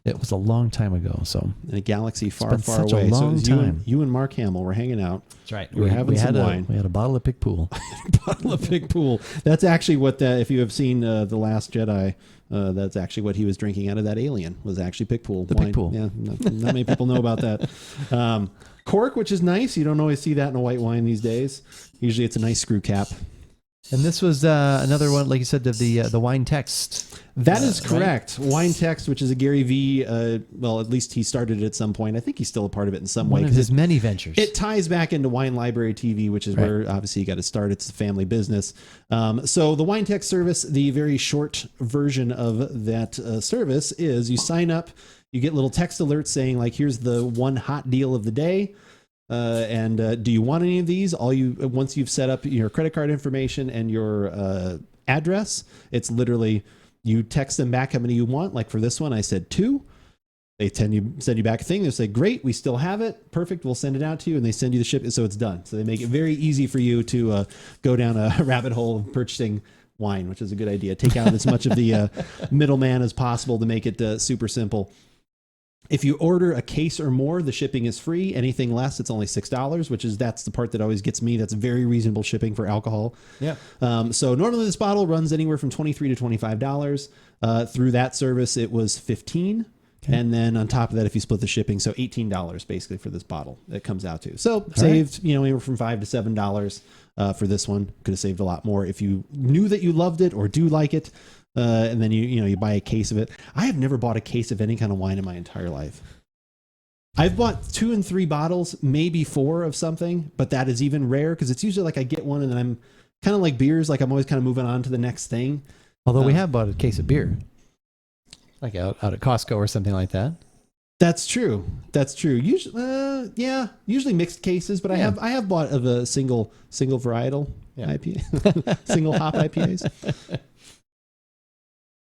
it was a long time ago. So in a galaxy far away. A long time. You and Mark Hamill were hanging out. That's right. We were having some wine. We had a bottle of Picpoul. Bottle of Picpoul. That's actually what if you have seen The Last Jedi, that's actually what he was drinking out of that alien, was actually Picpoul. The wine. Picpoul. Yeah, not many people know about that. Cork, which is nice. You don't always see that in a white wine these days. Usually it's a nice screw cap. And this was another one, like you said, of the wine text. That is correct. Right? Wine Text, which is a Gary V. Well, at least he started it at some point. I think he's still a part of it in some way. One of his many ventures. It ties back into Wine Library TV, which is where obviously you got to start. It's a family business. So the Wine Text service, the very short version of that service is you sign up, you get little text alerts saying like, here's the one hot deal of the day. And do you want any of these? Once you've set up your credit card information and your address, it's literally you text them back how many you want. Like for this one, I said 2. They send you back a thing. They say, great, we still have it. Perfect, we'll send it out to you, and they send you the ship, so it's done. So they make it very easy for you to go down a rabbit hole of purchasing wine, which is a good idea. Take out as much of the middleman as possible to make it super simple. If you order a case or more, the shipping is free. Anything less, it's only $6, that's the part that always gets me. That's very reasonable shipping for alcohol. Yeah. So normally this bottle runs anywhere from $23 to $25. Through that service, it was $15. Okay. And then on top of that, if you split the shipping, so $18 basically for this bottle it comes out to. So saved, anywhere from $5 to $7 for this one. Could have saved a lot more if you knew that you loved it or do like it. And then you buy a case of it. I have never bought a case of any kind of wine in my entire life. I've bought 2 and 3 bottles, maybe 4 of something, but that is even rare because it's usually like I get one and then I'm kind of like beers, like I'm always kind of moving on to the next thing. Although we have bought a case of beer, like out at Costco or something like that. That's true. Usually, usually mixed cases, but I have bought of a single varietal IPA, single hop IPAs.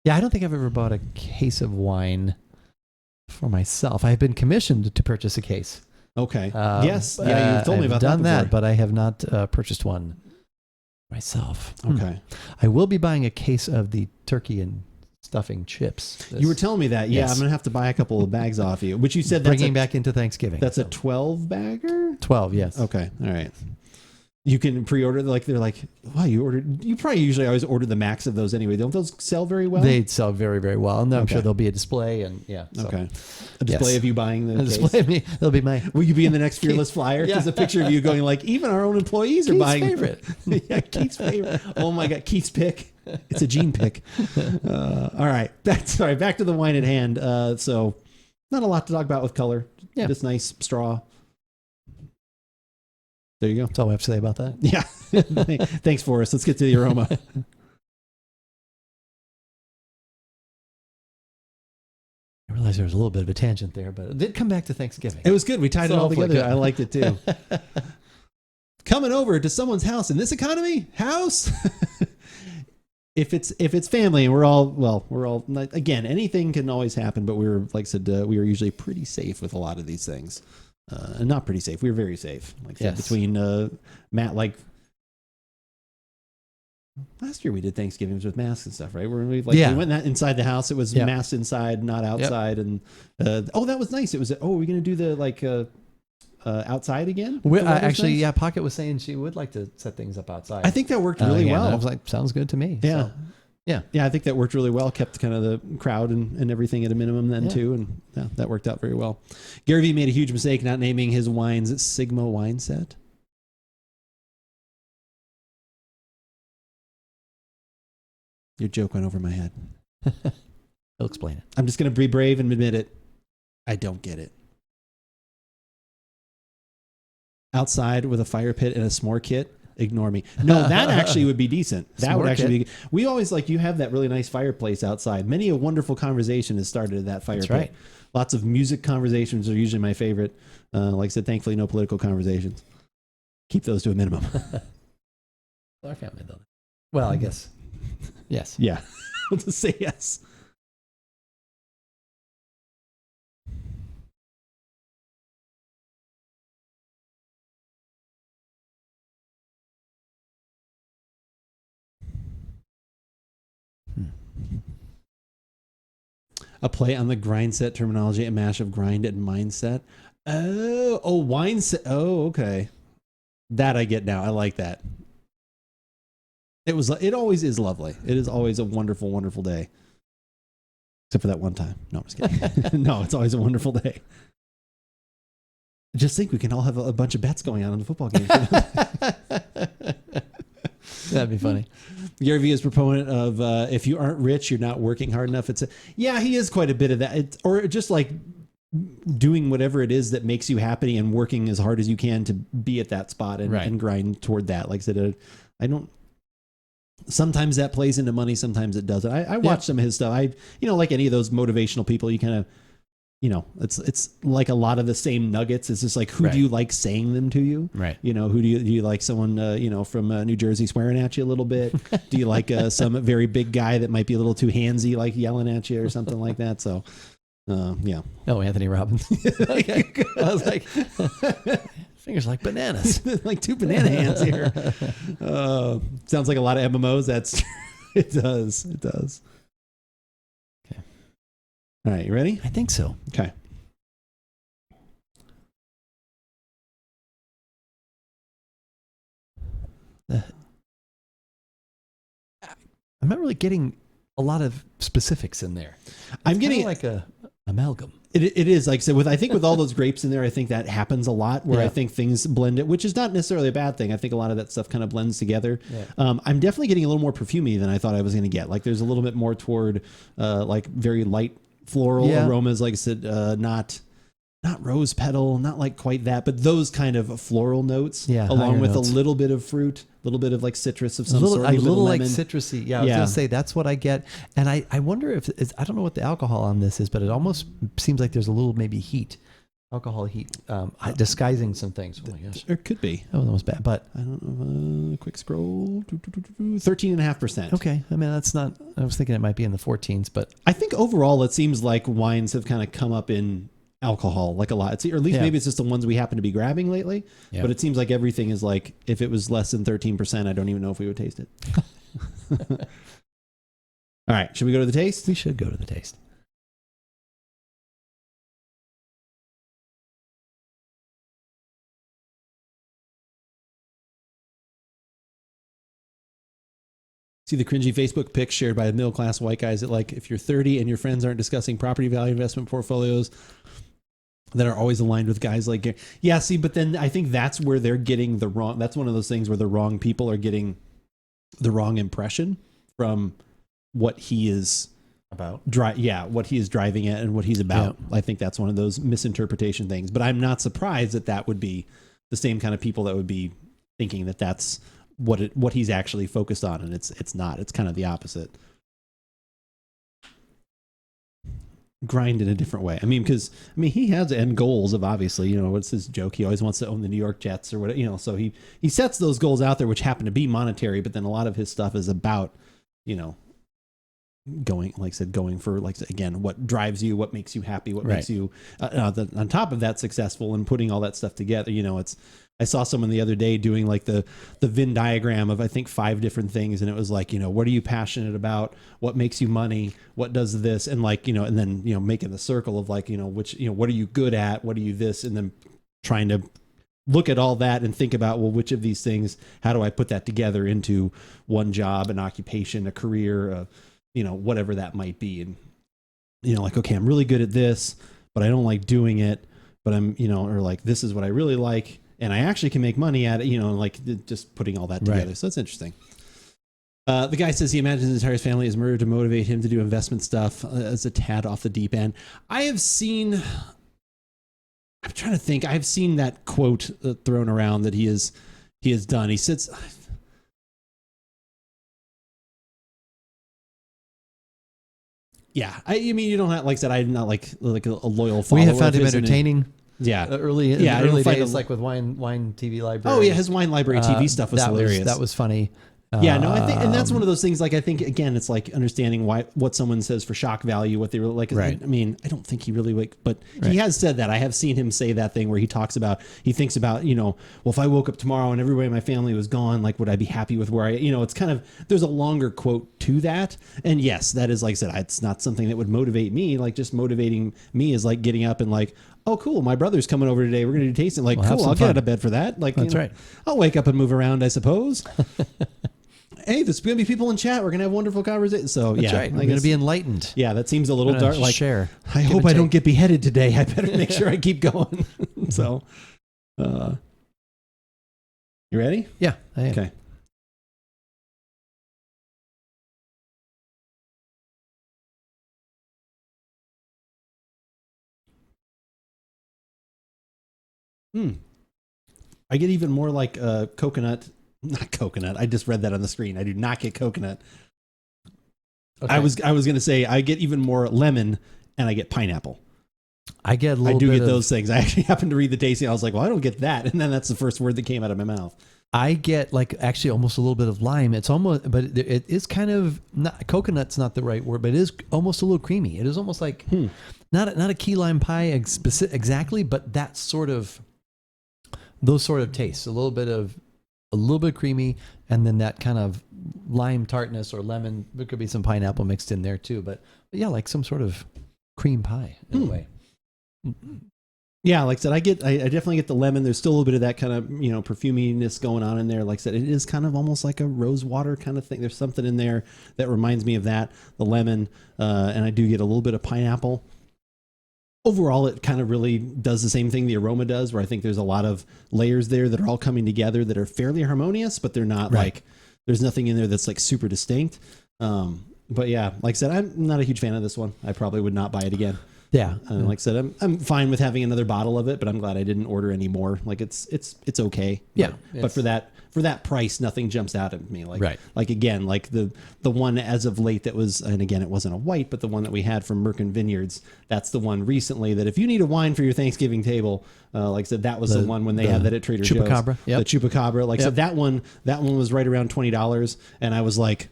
Yeah, I don't think I've ever bought a case of wine for myself. I've been commissioned to purchase a case. Okay. Yes. Yeah, you've told me about that. I've done that, but I have not purchased one myself. Okay. I will be buying a case of the turkey and stuffing chips. You were telling me that. Yeah, yes. I'm going to have to buy a couple of bags off you, which you said that's bringing back into Thanksgiving. That's a 12 bagger? 12, yes. Okay. All right. You can pre-order, they're like, wow, you probably usually always order the max of those anyway. Don't those sell very well? They sell very, very well. And I'm sure there'll be a display Okay. A display of you buying the case. Display of me. There'll be my... Will you be in the next Fearless Flyer? There's a picture of you going like, even our own employees are buying. Keith's favorite. Yeah, Keith's favorite. Oh my God, Keith's pick. It's a Gene pick. All right. Back to the wine at hand. So not a lot to talk about with color. Yeah. Just nice straw. There you go. That's all we have to say about that. Yeah. Thanks, Forrest. Let's get to the aroma. I realized there was a little bit of a tangent there, but it did come back to Thanksgiving. It was good. We tied it all together. I liked it too. Coming over to someone's house in this economy, house. If it's family and we're all again, anything can always happen, but we were, like I said, we were usually pretty safe with a lot of these things. Not pretty safe. We were very safe. Like yes. Between Matt, like last year we did Thanksgivings with masks and stuff, right? We went inside the house. It was masked inside, not outside. Yep. And that was nice. It was. Are we going to do the outside again? Actually, nice? Pocket was saying she would like to set things up outside. I think that worked really well. I was like, sounds good to me. Yeah. So. Yeah, I think that worked really well. Kept kind of the crowd and everything at a minimum then too, and that worked out very well. Gary V made a huge mistake not naming his wines Sigma Wine Set. Your joke went over my head. He'll explain it. I'm just going to be brave and admit it. I don't get it. Outside with a fire pit and a s'more kit. Ignore me. No, that actually would be decent. That would actually be. We always you have that really nice fireplace outside. Many a wonderful conversation has started at that fire pit. Right. Lots of music conversations are usually my favorite. Like I said, thankfully, no political conversations. Keep those to a minimum. Our family, though. Well, I guess. Yes. Yeah. I'll just say yes. A play on the grind set terminology, a mash of grind and mindset. Oh, wine set. Oh, okay. That I get now. I like that. It always is lovely. It is always a wonderful, wonderful day. Except for that one time. No, I'm just kidding. No, it's always a wonderful day. Just think we can all have a bunch of bets going on in the football game. That'd be funny. Gary Vee is proponent of if you aren't rich, you're not working hard enough. Yeah, he is quite a bit of that. Or just like doing whatever it is that makes you happy and working as hard as you can to be at that spot and grind toward that. Like I said, I don't. Sometimes that plays into money. Sometimes it doesn't. I watch some of his stuff. Like any of those motivational people, you kind of, it's like a lot of the same nuggets. It's just like, who do you like saying them to you? Right. Who do you like someone, from New Jersey swearing at you a little bit? Do you like some very big guy that might be a little too handsy, like yelling at you or something like that? So, yeah. Oh, Anthony Robbins. Okay. I was like, fingers like bananas. Like two banana hands here. Sounds like a lot of MMOs. It does. Okay. All right, you ready? I think so. Okay. I'm not really getting a lot of specifics in there. I'm getting like a amalgam. It is, like I said, with all those grapes in there, I think that happens a lot where I think things blend it, which is not necessarily a bad thing. I think a lot of that stuff kind of blends together. Yeah. I'm definitely getting a little more perfumey than I thought I was going to get. Like there's a little bit more toward like very light floral aromas. Like I said, not rose petal, not like quite that, but those kind of floral notes, along with notes. A little bit of fruit, a little bit of like citrus of some sort, a little like citrusy. Yeah, I was gonna say that's what I get, and I wonder if I don't know what the alcohol on this is, but it almost seems like there's a little maybe alcohol heat, disguising some things. Oh my gosh, there could be. That was almost bad, but I don't know. Quick scroll, 13.5%. Okay, I mean that's not. I was thinking it might be in the 14s, but I think overall it seems like wines have kind of come up in alcohol like a lot, or at least maybe it's just the ones we happen to be grabbing lately, but it seems like everything is like, if it was less than 13%, I don't even know if we would taste it. All right, should we go to the taste? We should go to the taste. See the cringy Facebook pics shared by middle class white guys that, like, if you're 30 and your friends aren't discussing property value investment portfolios that are always aligned with guys like Gary. Yeah, see, but then I think that's where they're getting the wrong. That's one of those things where the wrong people are getting the wrong impression from what he is about. What he is driving at and what he's about. Yeah. I think that's one of those misinterpretation things. But I'm not surprised that would be the same kind of people that would be thinking that that's what he's actually focused on, and it's not. It's kind of the opposite. Grind in a different way. I mean, because he has end goals of, obviously, what's his joke? He always wants to own the New York Jets or whatever, so he sets those goals out there, which happen to be monetary, but then a lot of his stuff is about, going, like I said, going for, like, again, what drives you, what makes you happy, what makes you, on top of that, successful, and putting all that stuff together. I saw someone the other day doing like the Venn diagram of, I think, 5 different things. And it was like, what are you passionate about? What makes you money? What does this? And like, and then, making the circle of like, which, what are you good at? What are you this? And then trying to look at all that and think about, well, which of these things, how do I put that together into one job, an occupation, a career, whatever that might be. And, like, okay, I'm really good at this, but I don't like doing it, but I'm, or like, this is what I really like. And I actually can make money at it, like just putting all that together. Right. So it's interesting. The guy says he imagines his entire family is murdered to motivate him to do investment stuff as a tad off the deep end. I'm trying to think. I've seen that quote thrown around that he has done. He sits. Yeah. I mean, you don't have, like I said, I'm not like a loyal follower. We have found him entertaining. Yeah, early days, like with wine TV library. Oh yeah, his wine library TV stuff was hilarious. That was funny. Yeah, no, I think, and that's one of those things. Like, I think again, it's like understanding what someone says for shock value, what they really like. Right. I mean, I don't think he really but he has said that. I have seen him say that thing where he thinks about, well, if I woke up tomorrow and everybody in my family was gone, like, would I be happy with where it's kind of, there's a longer quote to that. And yes, that is, like I said, it's not something that would motivate me. Like, just motivating me is like getting up and like, oh, cool, my brother's coming over today, we're going to do tasting. Like, cool, I'll get out of bed for that. Like, that's right. I'll wake up and move around, I suppose. Hey, there's going to be people in chat. We're going to have wonderful conversation. So, that's right. We're going to be enlightened. Yeah, that seems a little dark. Like, share. I hope I don't get beheaded today. I better make sure I keep going. So, you ready? Yeah, I am. Okay. I get even more like coconut. Not coconut. I just read that on the screen. I do not get coconut. Okay. I was going to say I get even more lemon, and I get pineapple. I get a little. I do get those things. I actually happened to read the tasting. I was like, well, I don't get that, and then that's the first word that came out of my mouth. I get like actually almost a little bit of lime. It's almost, but it is kind of not, coconut's not the right word, but it is almost a little creamy. It is almost like not a key lime pie exactly, but that sort of those sort of tastes. A little bit creamy, and then that kind of lime tartness or lemon. There could be some pineapple mixed in there too, but yeah, like some sort of cream pie in a way. Yeah, like I said, I definitely get the lemon. There's still a little bit of that kind of, perfuminess going on in there. Like I said, it is kind of almost like a rose water kind of thing. There's something in there that reminds me of that, the lemon, and I do get a little bit of pineapple. Overall, it kind of really does the same thing the aroma does, where I think there's a lot of layers there that are all coming together that are fairly harmonious, but they're not like, there's nothing in there that's like super distinct. But yeah, like I said, I'm not a huge fan of this one. I probably would not buy it again. Yeah. Like I said, I'm fine with having another bottle of it, but I'm glad I didn't order any more. Like it's okay. Yeah. But for that price, nothing jumps out at me. Like again, like the one as of late that was, and again, it wasn't a white, but the one that we had from Merkin Vineyards, that's the one recently that if you need a wine for your Thanksgiving table, like I said, that was the one when they had that at Trader Joe's. Chupacabra. The Chupacabra. Like I said, that one was right around $20. And I was like,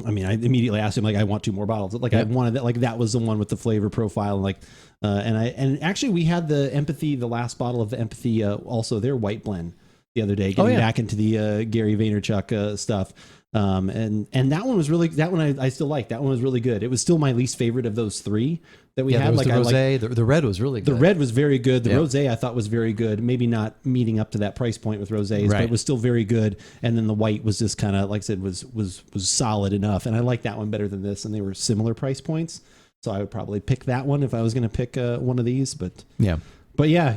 I immediately asked him, like, I want 2 more bottles. Like I wanted that, like that was the one with the flavor profile. Like, and actually we had the last bottle of the Empathy, also their white blend the other day, getting back into the Gary Vaynerchuk stuff. And that one was really, I still like. That one was really good. It was still my least favorite of those 3 that we had. Like the rosé, the red was really good. The red was very good. The rosé I thought was very good. Maybe not meeting up to that price point with rosés, but it was still very good. And then the white was just kind of, like I said, was solid enough. And I like that one better than this. And they were similar price points, so I would probably pick that one if I was going to pick one of these. But yeah,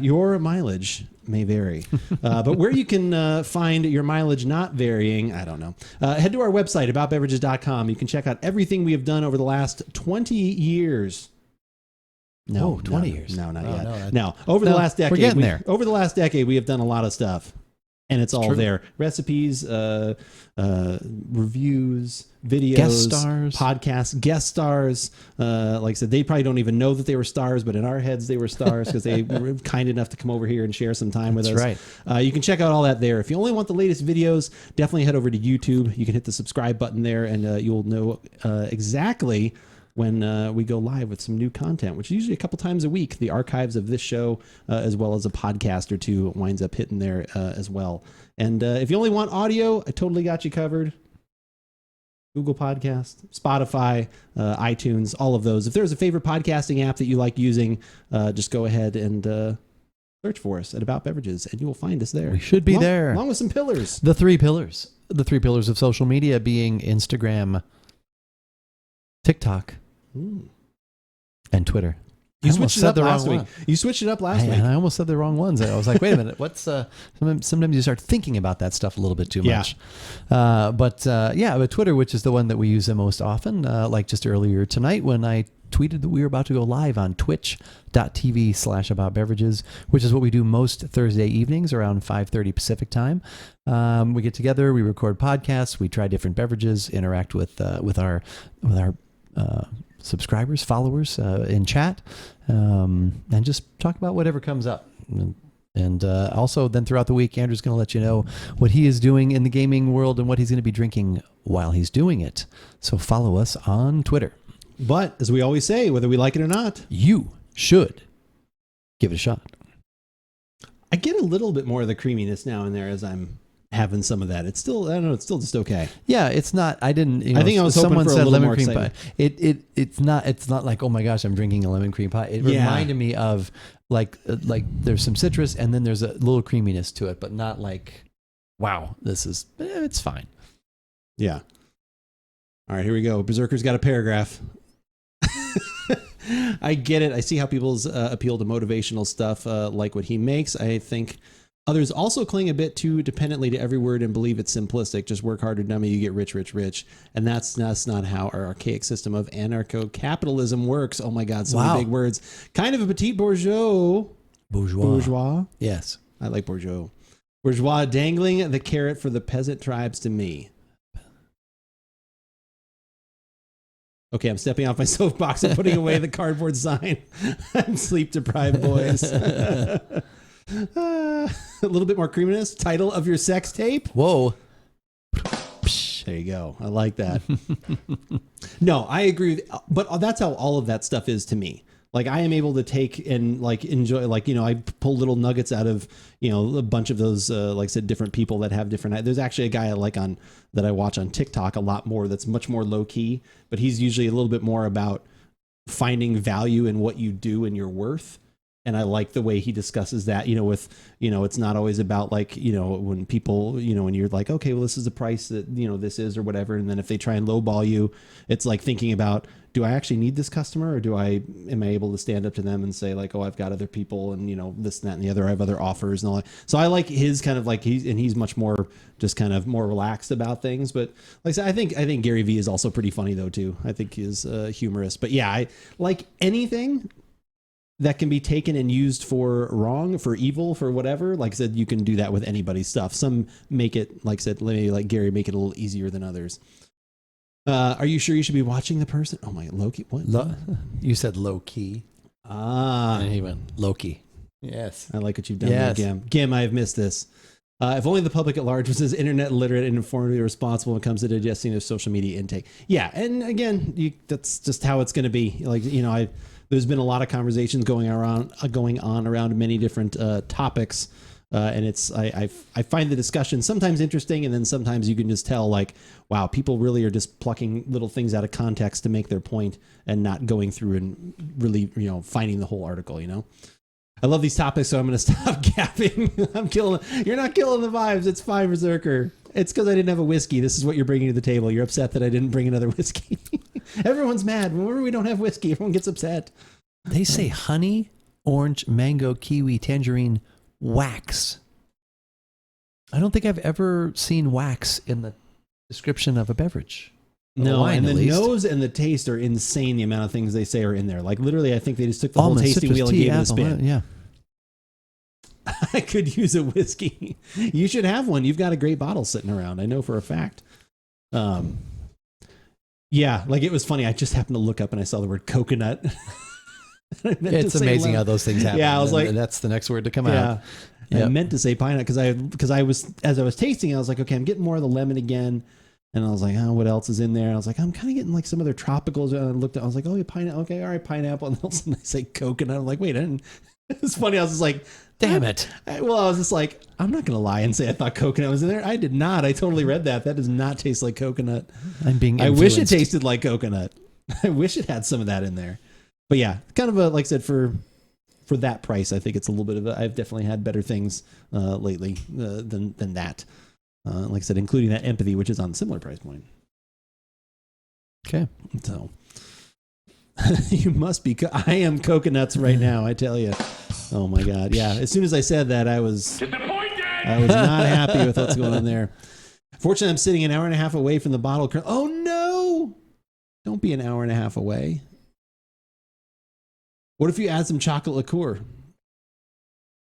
your mileage may vary. But where you can find your mileage not varying, I don't know. Head to our website, AboutBeverages.com. You can check out everything we have done over the last 20 years. No, 20 years. No, not yet. No, over the last decade. We're getting there. Over the last decade, we have done a lot of stuff. And it's all there. Recipes, reviews, videos, guest stars, podcasts, guest stars. Like I said, they probably don't even know that they were stars, but in our heads, they were stars because they were kind enough to come over here and share some time with us. Right. You can check out all that there. If you only want the latest videos, definitely head over to YouTube. You can hit the subscribe button there, and you'll know exactly when we go live with some new content, which is usually a couple times a week. The archives of this show, as well as a podcast or 2, winds up hitting there as well. And if you only want audio, I totally got you covered. Google Podcast, Spotify, iTunes, all of those. If there's a favorite podcasting app that you like using, just go ahead and search for us at About Beverages, and you will find us there. We should be there. Along with some pillars. The 3 pillars. The 3 pillars of social media being Instagram, TikTok, and Twitter. You switched it up last week. You switched it up last week. And I almost said the wrong ones. I was like, wait a minute. What's sometimes you start thinking about that stuff a little bit too much. But Twitter, which is the one that we use the most often, like just earlier tonight when I tweeted that we were about to go live on twitch.tv/AboutBeverages, which is what we do most Thursday evenings around 5:30 Pacific time. We get together, we record podcasts, we try different beverages, interact with our subscribers, followers in chat, and just talk about whatever comes up. And also then throughout the week, Andrew's going to let you know what he is doing in the gaming world and what he's going to be drinking while he's doing it. So follow us on Twitter. But as we always say, whether we like it or not, you should give it a shot. I get a little bit more of the creaminess now and there as I'm having some of that. It's still, I don't know, it's still just okay. Yeah, it's not. I didn't. I think I was hoping someone for a said little lemon more cream excitement. pie. It's not like, oh my gosh, I'm drinking a lemon cream pie. It reminded me of like there's some citrus and then there's a little creaminess to it, but not like, wow, this is. It's fine. Yeah. All right, here we go. Berserker's got a paragraph. I get it. I see how people's appeal to motivational stuff like what he makes. I think others also cling a bit too dependently to every word and believe it's simplistic. Just work harder, dummy, you get rich, rich, rich. And that's not how our archaic system of anarcho-capitalism works. Oh my God, so many big words. Kind of a petit bourgeois. Bourgeois. Yes. I like bourgeois. Bourgeois dangling the carrot for the peasant tribes to me. Okay, I'm stepping off my soapbox and putting away the cardboard sign. I'm sleep deprived, boys. A little bit more creaminess. Title of your sex tape. Whoa. There you go. I like that. No, I agree. But that's how all of that stuff is to me. Like I am able to take and like enjoy, like, you know, I pull little nuggets out of, you know, a bunch of those, like I said, different people that have different, there's actually a guy I like that I watch on TikTok a lot more. That's much more low key, but he's usually a little bit more about finding value in what you do and your worth. And I like the way he discusses that, you know, with, you know, it's not always about like, you know, when people, you know, when you're like, okay, well, this is the price that, you know, this is or whatever. And then if they try and lowball you, it's like thinking about, do I actually need this customer or am I able to stand up to them and say like, oh, I've got other people and, you know, this and that and the other, I have other offers and all that. So I like his kind of like, he's much more just kind of more relaxed about things. But like I said, I think Gary Vee is also pretty funny though, too. I think he's humorous, but yeah, I like anything that can be taken and used for wrong, for evil, for whatever. Like I said, you can do that with anybody's stuff. Some make it, like I said, maybe like Gary, make it a little easier than others. Are you sure you should be watching the person? Oh my, Loki. What? You said low key. And he went Loki. Yes. I like what you've done there, Gim. Gim, I have missed this. If only the public at large was as internet literate and informatively responsible when it comes to digesting their social media intake. Yeah. And again, that's just how it's going to be. Like, you know, there's been a lot of conversations going on around many different topics, and I find the discussion sometimes interesting, and then sometimes you can just tell like, wow, people really are just plucking little things out of context to make their point and not going through and really, you know, finding the whole article. You know, I love these topics, so I'm going to stop gapping. You're not killing the vibes. It's fine, Berserker. It's because I didn't have a whiskey. This is what you're bringing to the table. You're upset that I didn't bring another whiskey. Everyone's mad. Whenever we don't have whiskey, everyone gets upset. They say honey, orange, mango, kiwi, tangerine, wax. I don't think I've ever seen wax in the description of a beverage. No, wine, and the nose and the taste are insane, the amount of things they say are in there. Like literally, I think they just took the whole tasting wheel and gave it a spin. Yeah. I could use a whiskey. You should have one. You've got a great bottle sitting around. I know for a fact. Yeah, like it was funny. I just happened to look up and I saw the word coconut. It's amazing how those things happen. Yeah, I was like, that's the next word to come out. Yep. I meant to say pineapple because I was, as I was tasting, I was like, okay, I'm getting more of the lemon again. And I was like, oh, what else is in there? I was like, I'm kind of getting like some other tropicals. And I looked at, I was like, oh, yeah, pineapple. Okay, all right, pineapple. And then all of a sudden I say coconut. I'm like, wait, I didn't. It's funny. I was just like, damn it. I was just like, I'm not going to lie and say I thought coconut was in there. I did not. I totally read that. That does not taste like coconut. I'm being influenced. I wish it tasted like coconut. I wish it had some of that in there. But yeah, kind of a, like I said, for that price, I think it's a little bit of I've definitely had better things lately than that. Like I said, including that Empathy, which is on a similar price point. Okay. So you must be, I am coconuts right now, I tell you. Oh my God. Yeah. As soon as I said that, I was not happy with what's going on there. Fortunately, I'm sitting an hour and a half away from the bottle. Oh no, don't be an hour and a half away. What if you add some chocolate liqueur?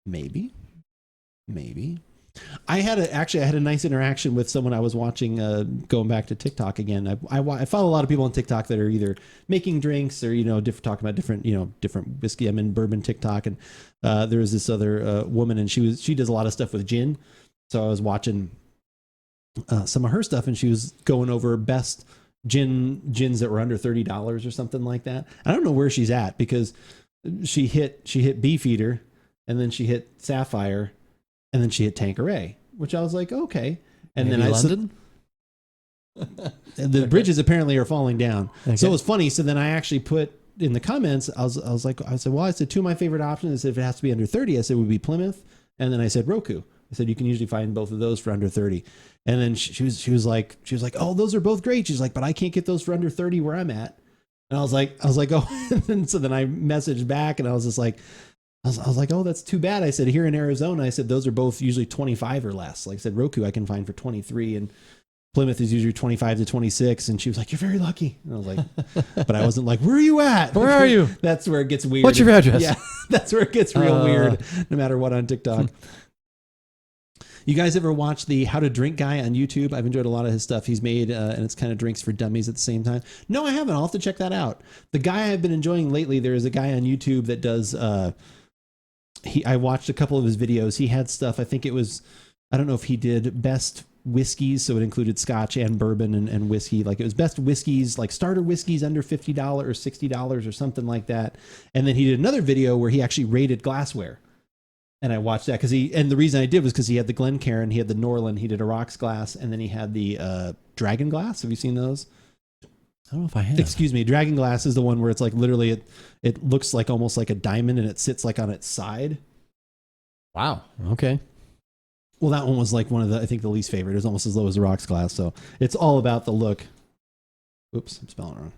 Maybe. I had a nice interaction with someone I was watching, going back to TikTok again. I follow a lot of people on TikTok that are either making drinks or, talking about different whiskey. I'm in bourbon TikTok, and there was this other woman, and she does a lot of stuff with gin. So I was watching some of her stuff, and she was going over best gins that were under $30 or something like that. I don't know where she's at, because she hit Beefeater, and then she hit Sapphire, and then she hit Tanqueray, which I was like, okay. And maybe then London? The bridges apparently are falling down. Okay. So it was funny. So then I actually put in the comments, I said two of my favorite options. I said, if it has to be under 30, I said it would be Plymouth. And then I said Roku. I said, you can usually find both of those for under 30. And then she was like, oh, those are both great. She's like, but I can't get those for under 30 where I'm at. And I was like, oh, and so then I messaged back, and I was just like, I was like, oh, that's too bad. I said, here in Arizona, I said, those are both usually 25 or less. Like I said, Roku I can find for 23. And Plymouth is usually 25 to 26. And she was like, you're very lucky. And I was like, but I wasn't like, where are you at? Where are you? That's where it gets weird. What's your address? Yeah, that's where it gets real weird, no matter what on TikTok. You guys ever watch the How to Drink guy on YouTube? I've enjoyed a lot of his stuff he's made, and it's kind of drinks for dummies at the same time. No, I haven't. I'll have to check that out. The guy I've been enjoying lately, there is a guy on YouTube that does, I watched a couple of his videos. He had stuff, I think it was, I don't know if he did best whiskeys, so it included scotch and bourbon and whiskey. Like it was best whiskeys, like starter whiskeys under $50 or $60 or something like that. And then he did another video where he actually rated glassware. And I watched that because and the reason I did was because he had the Glencairn, he had the Norland, he did a rocks glass, and then he had the dragon glass. Have you seen those? I don't know if I have. Excuse me. Dragon glass is the one where it's like literally it looks like almost like a diamond and it sits like on its side. Wow. Okay. Well, that one was like one of I think the least favorite. It was almost as low as the rocks glass. So it's all about the look. Oops, I'm spelling it wrong.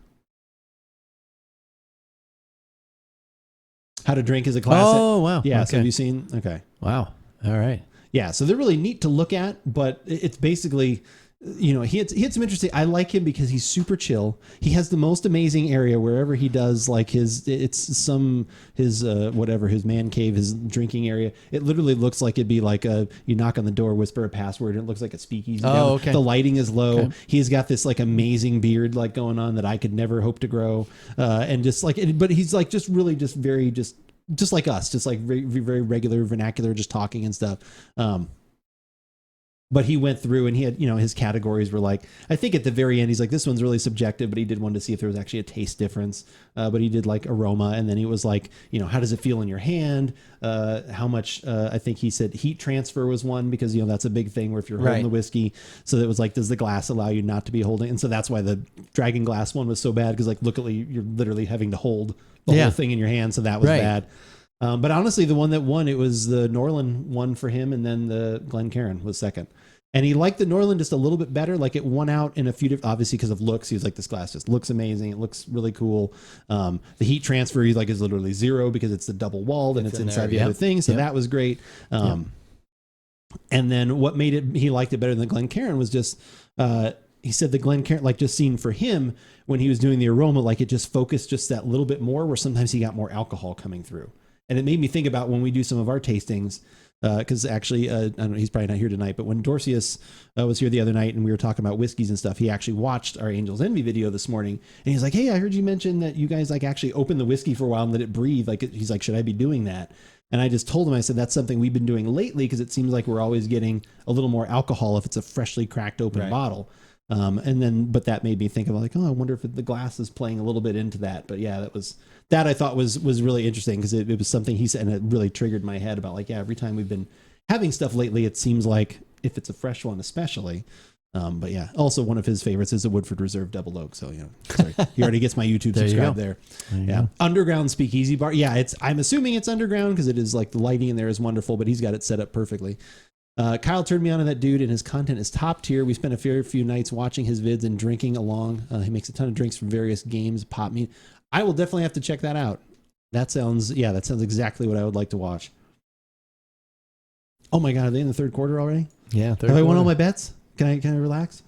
How to Drink is a classic. Oh, wow. Yeah. Okay. So have you seen? Okay. Wow. All right. Yeah. So they're really neat to look at, but it's basically, you know, he had some interesting. I like him because he's super chill. He has the most amazing area wherever he does like his whatever, his man cave, his drinking area. It literally looks like it'd be like you knock on the door, whisper a password, and it looks like a speakeasy. Oh, okay. The lighting is low. Okay. He's got this like amazing beard like going on that I could never hope to grow. And just like, but he's like just really just very just like us, just like very, very regular vernacular, just talking and stuff. But he went through and he had, you know, his categories were like, I think at the very end, he's like, this one's really subjective, but he did one to see if there was actually a taste difference. But he did like aroma. And then he was like, you know, how does it feel in your hand? How much, I think he said heat transfer was one because, you know, that's a big thing where if you're holding the whiskey. So it was like, does the glass allow you not to be holding? And so that's why the dragon glass one was so bad. Cause like, you're literally having to hold the whole thing in your hand. So that was bad. But honestly, the one that won, it was the Norland one for him. And then the Glencairn was second. And he liked the Norland just a little bit better. Like it won out in a few different, obviously because of looks. He was like, this glass just looks amazing. It looks really cool. The heat transfer, he's like, is literally zero because it's the double walled and it's inside the other thing. So that was great. And then what made it, he liked it better than the Glencairn was just, he said the Glencairn, like just seen for him when he was doing the aroma, like it just focused just that little bit more where sometimes he got more alcohol coming through. And it made me think about when we do some of our tastings, because actually, I don't know, he's probably not here tonight, but when Dorcius was here the other night and we were talking about whiskeys and stuff, he actually watched our Angel's Envy video this morning and he's like, hey, I heard you mention that you guys like actually open the whiskey for a while and let it breathe. Like, he's like, should I be doing that? And I just told him, I said, that's something we've been doing lately because it seems like we're always getting a little more alcohol if it's a freshly cracked open bottle. But that made me think of like, oh, I wonder if the glass is playing a little bit into that. But yeah, that I thought was really interesting because it was something he said and it really triggered my head about like, yeah, every time we've been having stuff lately, it seems like if it's a fresh one, especially. But yeah, also one of his favorites is the Woodford Reserve Double Oak. So, you know, sorry, he already gets my YouTube subscribe there. Yeah. Underground Speakeasy Bar. Yeah. I'm assuming it's underground because it is like the lighting in there is wonderful, but he's got it set up perfectly. Kyle turned me on to that dude and his content is top tier. We spent a fair few nights watching his vids and drinking along. He makes a ton of drinks from various games, pop meat. I will definitely have to check that out. That sounds exactly what I would like to watch. Oh my God, are they in the third quarter already? Yeah. Have I won all my bets? Can I relax?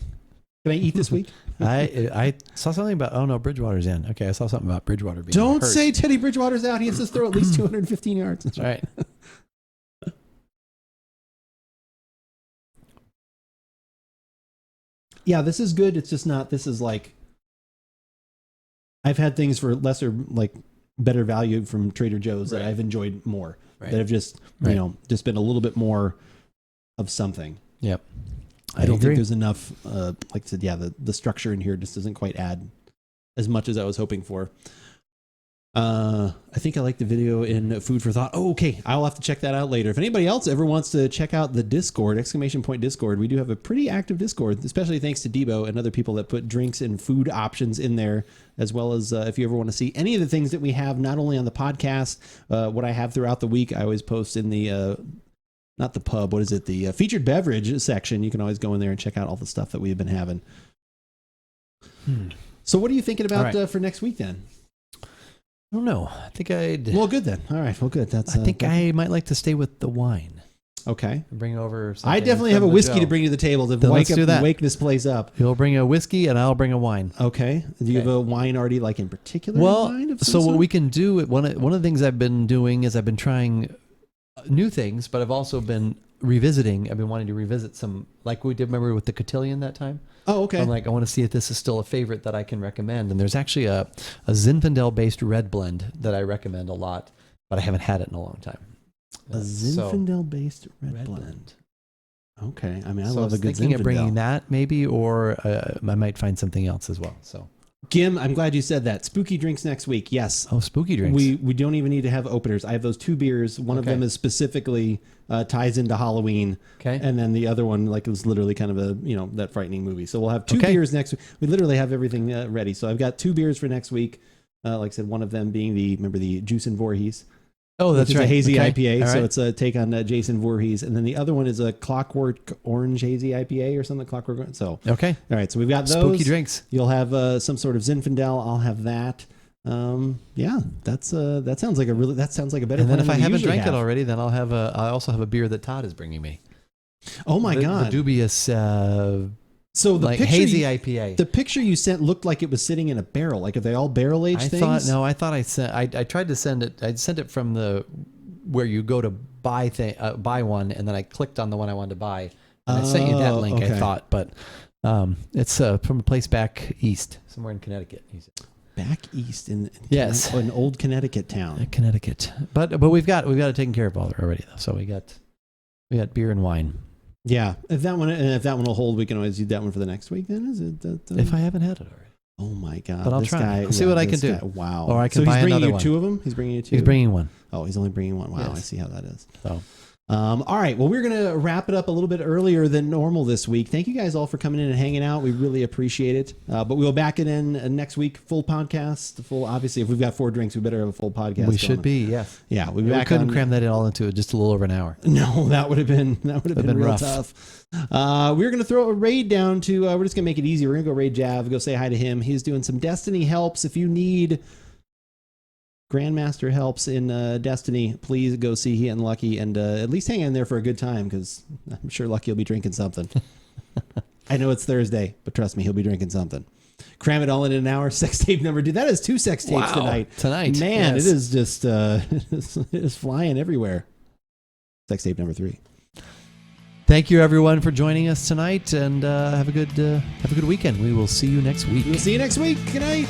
Can I eat this week? I saw something about, oh no, Bridgewater's in. Okay, I saw something about Bridgewater being Don't hurt. say Teddy Bridgewater's out. He has to throw at least 215 yards. That's right. Yeah, this is good. It's just not, this is like, I've had things for lesser, like better value from Trader Joe's that I've enjoyed more. That have just, you know, just been a little bit more of something. Yep. I don't think there's enough, like I said, yeah, the structure in here just doesn't quite add as much as I was hoping for. I think I like the video in Food for Thought. Oh, okay. I'll have to check that out later. If anybody else ever wants to check out the Discord, ! Discord, we do have a pretty active Discord, especially thanks to Debo and other people that put drinks and food options in there, as well as if you ever want to see any of the things that we have, not only on the podcast, what I have throughout the week, I always post in the, not the pub, what is it? The featured beverage section. You can always go in there and check out all the stuff that we've been having. So what are you thinking about for next week then? I don't know. I think I'd. Well, good then. All right. Well, good. I think I might like to stay with the wine. Okay. Bring over I something definitely have a from the whiskey Joe. to bring to the table to Then let's do that. wake this place up. You'll bring a whiskey and I'll bring a wine. Okay. Do you have a wine already, like in particular? Well, in mind of so some what sort? we can do, one of the things I've been doing is I've been trying new things, but I've also been revisiting. I've been wanting to revisit some, like we did, remember with the cotillion that time? Oh, okay. I'm like, I want to see if this is still a favorite that I can recommend. And there's actually a Zinfandel-based red blend that I recommend a lot, but I haven't had it in a long time. A Zinfandel-based red blend. Okay. I mean, I So love a good thinking Zinfandel. of bringing that maybe, or I might find something else as well. So, Gim, I'm glad you said that. Spooky drinks next week. Yes. oh, spooky drinks. We don't even need to have openers. I have those 2 beers. One of Okay. them is specifically ties into Halloween. Okay. And then the other one, like, it was literally kind of a, that frightening movie. So we'll have 2 Okay. beers next week. We literally have everything ready. So I've got 2 beers for next week. Like I said, one of them being the Juice Voorhees. Oh, that's which is right. a hazy Okay. IPA. All So right. it's a take on Jason Voorhees. And then the other one is a Clockwork Orange Hazy IPA or something. Clockwork. So, Okay. all right. So we've got those. Spooky drinks. You'll have some sort of Zinfandel. I'll have that. Yeah, that sounds like a better. And then plan if I than we haven't usually drank it have. already, then I also have a beer that Todd is bringing me. Oh my god! The dubious, So the like picture hazy you, IPA. the picture you sent looked like it was sitting in a barrel. Like, are they all barrel aged things? I tried to send it. I sent it from where you go to buy one, and then I clicked on the one I wanted to buy, and I sent you that link. okay. I thought, but it's from a place back east, somewhere in Connecticut. He said. Back east in Yes. an old Connecticut town. Connecticut, but we've got it taken care of already though. So we got beer and wine. Yeah, if that one will hold, we can always do that one for the next week. Then is it? If I haven't had it already, oh my god! But I'll this try. guy- I'll see what I can this do. guy- Wow! Or I can so buy he's bringing another you one. 2 of them. He's bringing you 2. he's bringing one. Oh, he's only bringing 1. Wow, Yes. I see how that is. So. All right. Well, we're going to wrap it up a little bit earlier than normal this week. Thank you guys all for coming in and hanging out. We really appreciate it. But we'll back it in next week. Full podcast. Obviously, if we've got 4 drinks, we better have a full podcast. We should be, yes. Yeah, we'll be We back couldn't on- cram that in all into just a little over an hour. No, that would have been real rough. tough. We're going to throw a raid down to, we're just going to make it easy. We're going to go raid Jav, go say hi to him. He's doing some Destiny helps. If you need Grandmaster helps in Destiny, please go see he and Lucky and at least hang in there for a good time, because I'm sure Lucky will be drinking something. I know it's Thursday, but trust me, he'll be drinking something. Cram it all in an hour. Sex tape number 2. That is 2 sex tapes tonight. Man, yes. it is just it is flying everywhere. Sex tape number 3. Thank you, everyone, for joining us tonight, and have a good weekend. We will see you next week. We'll see you next week. Good night.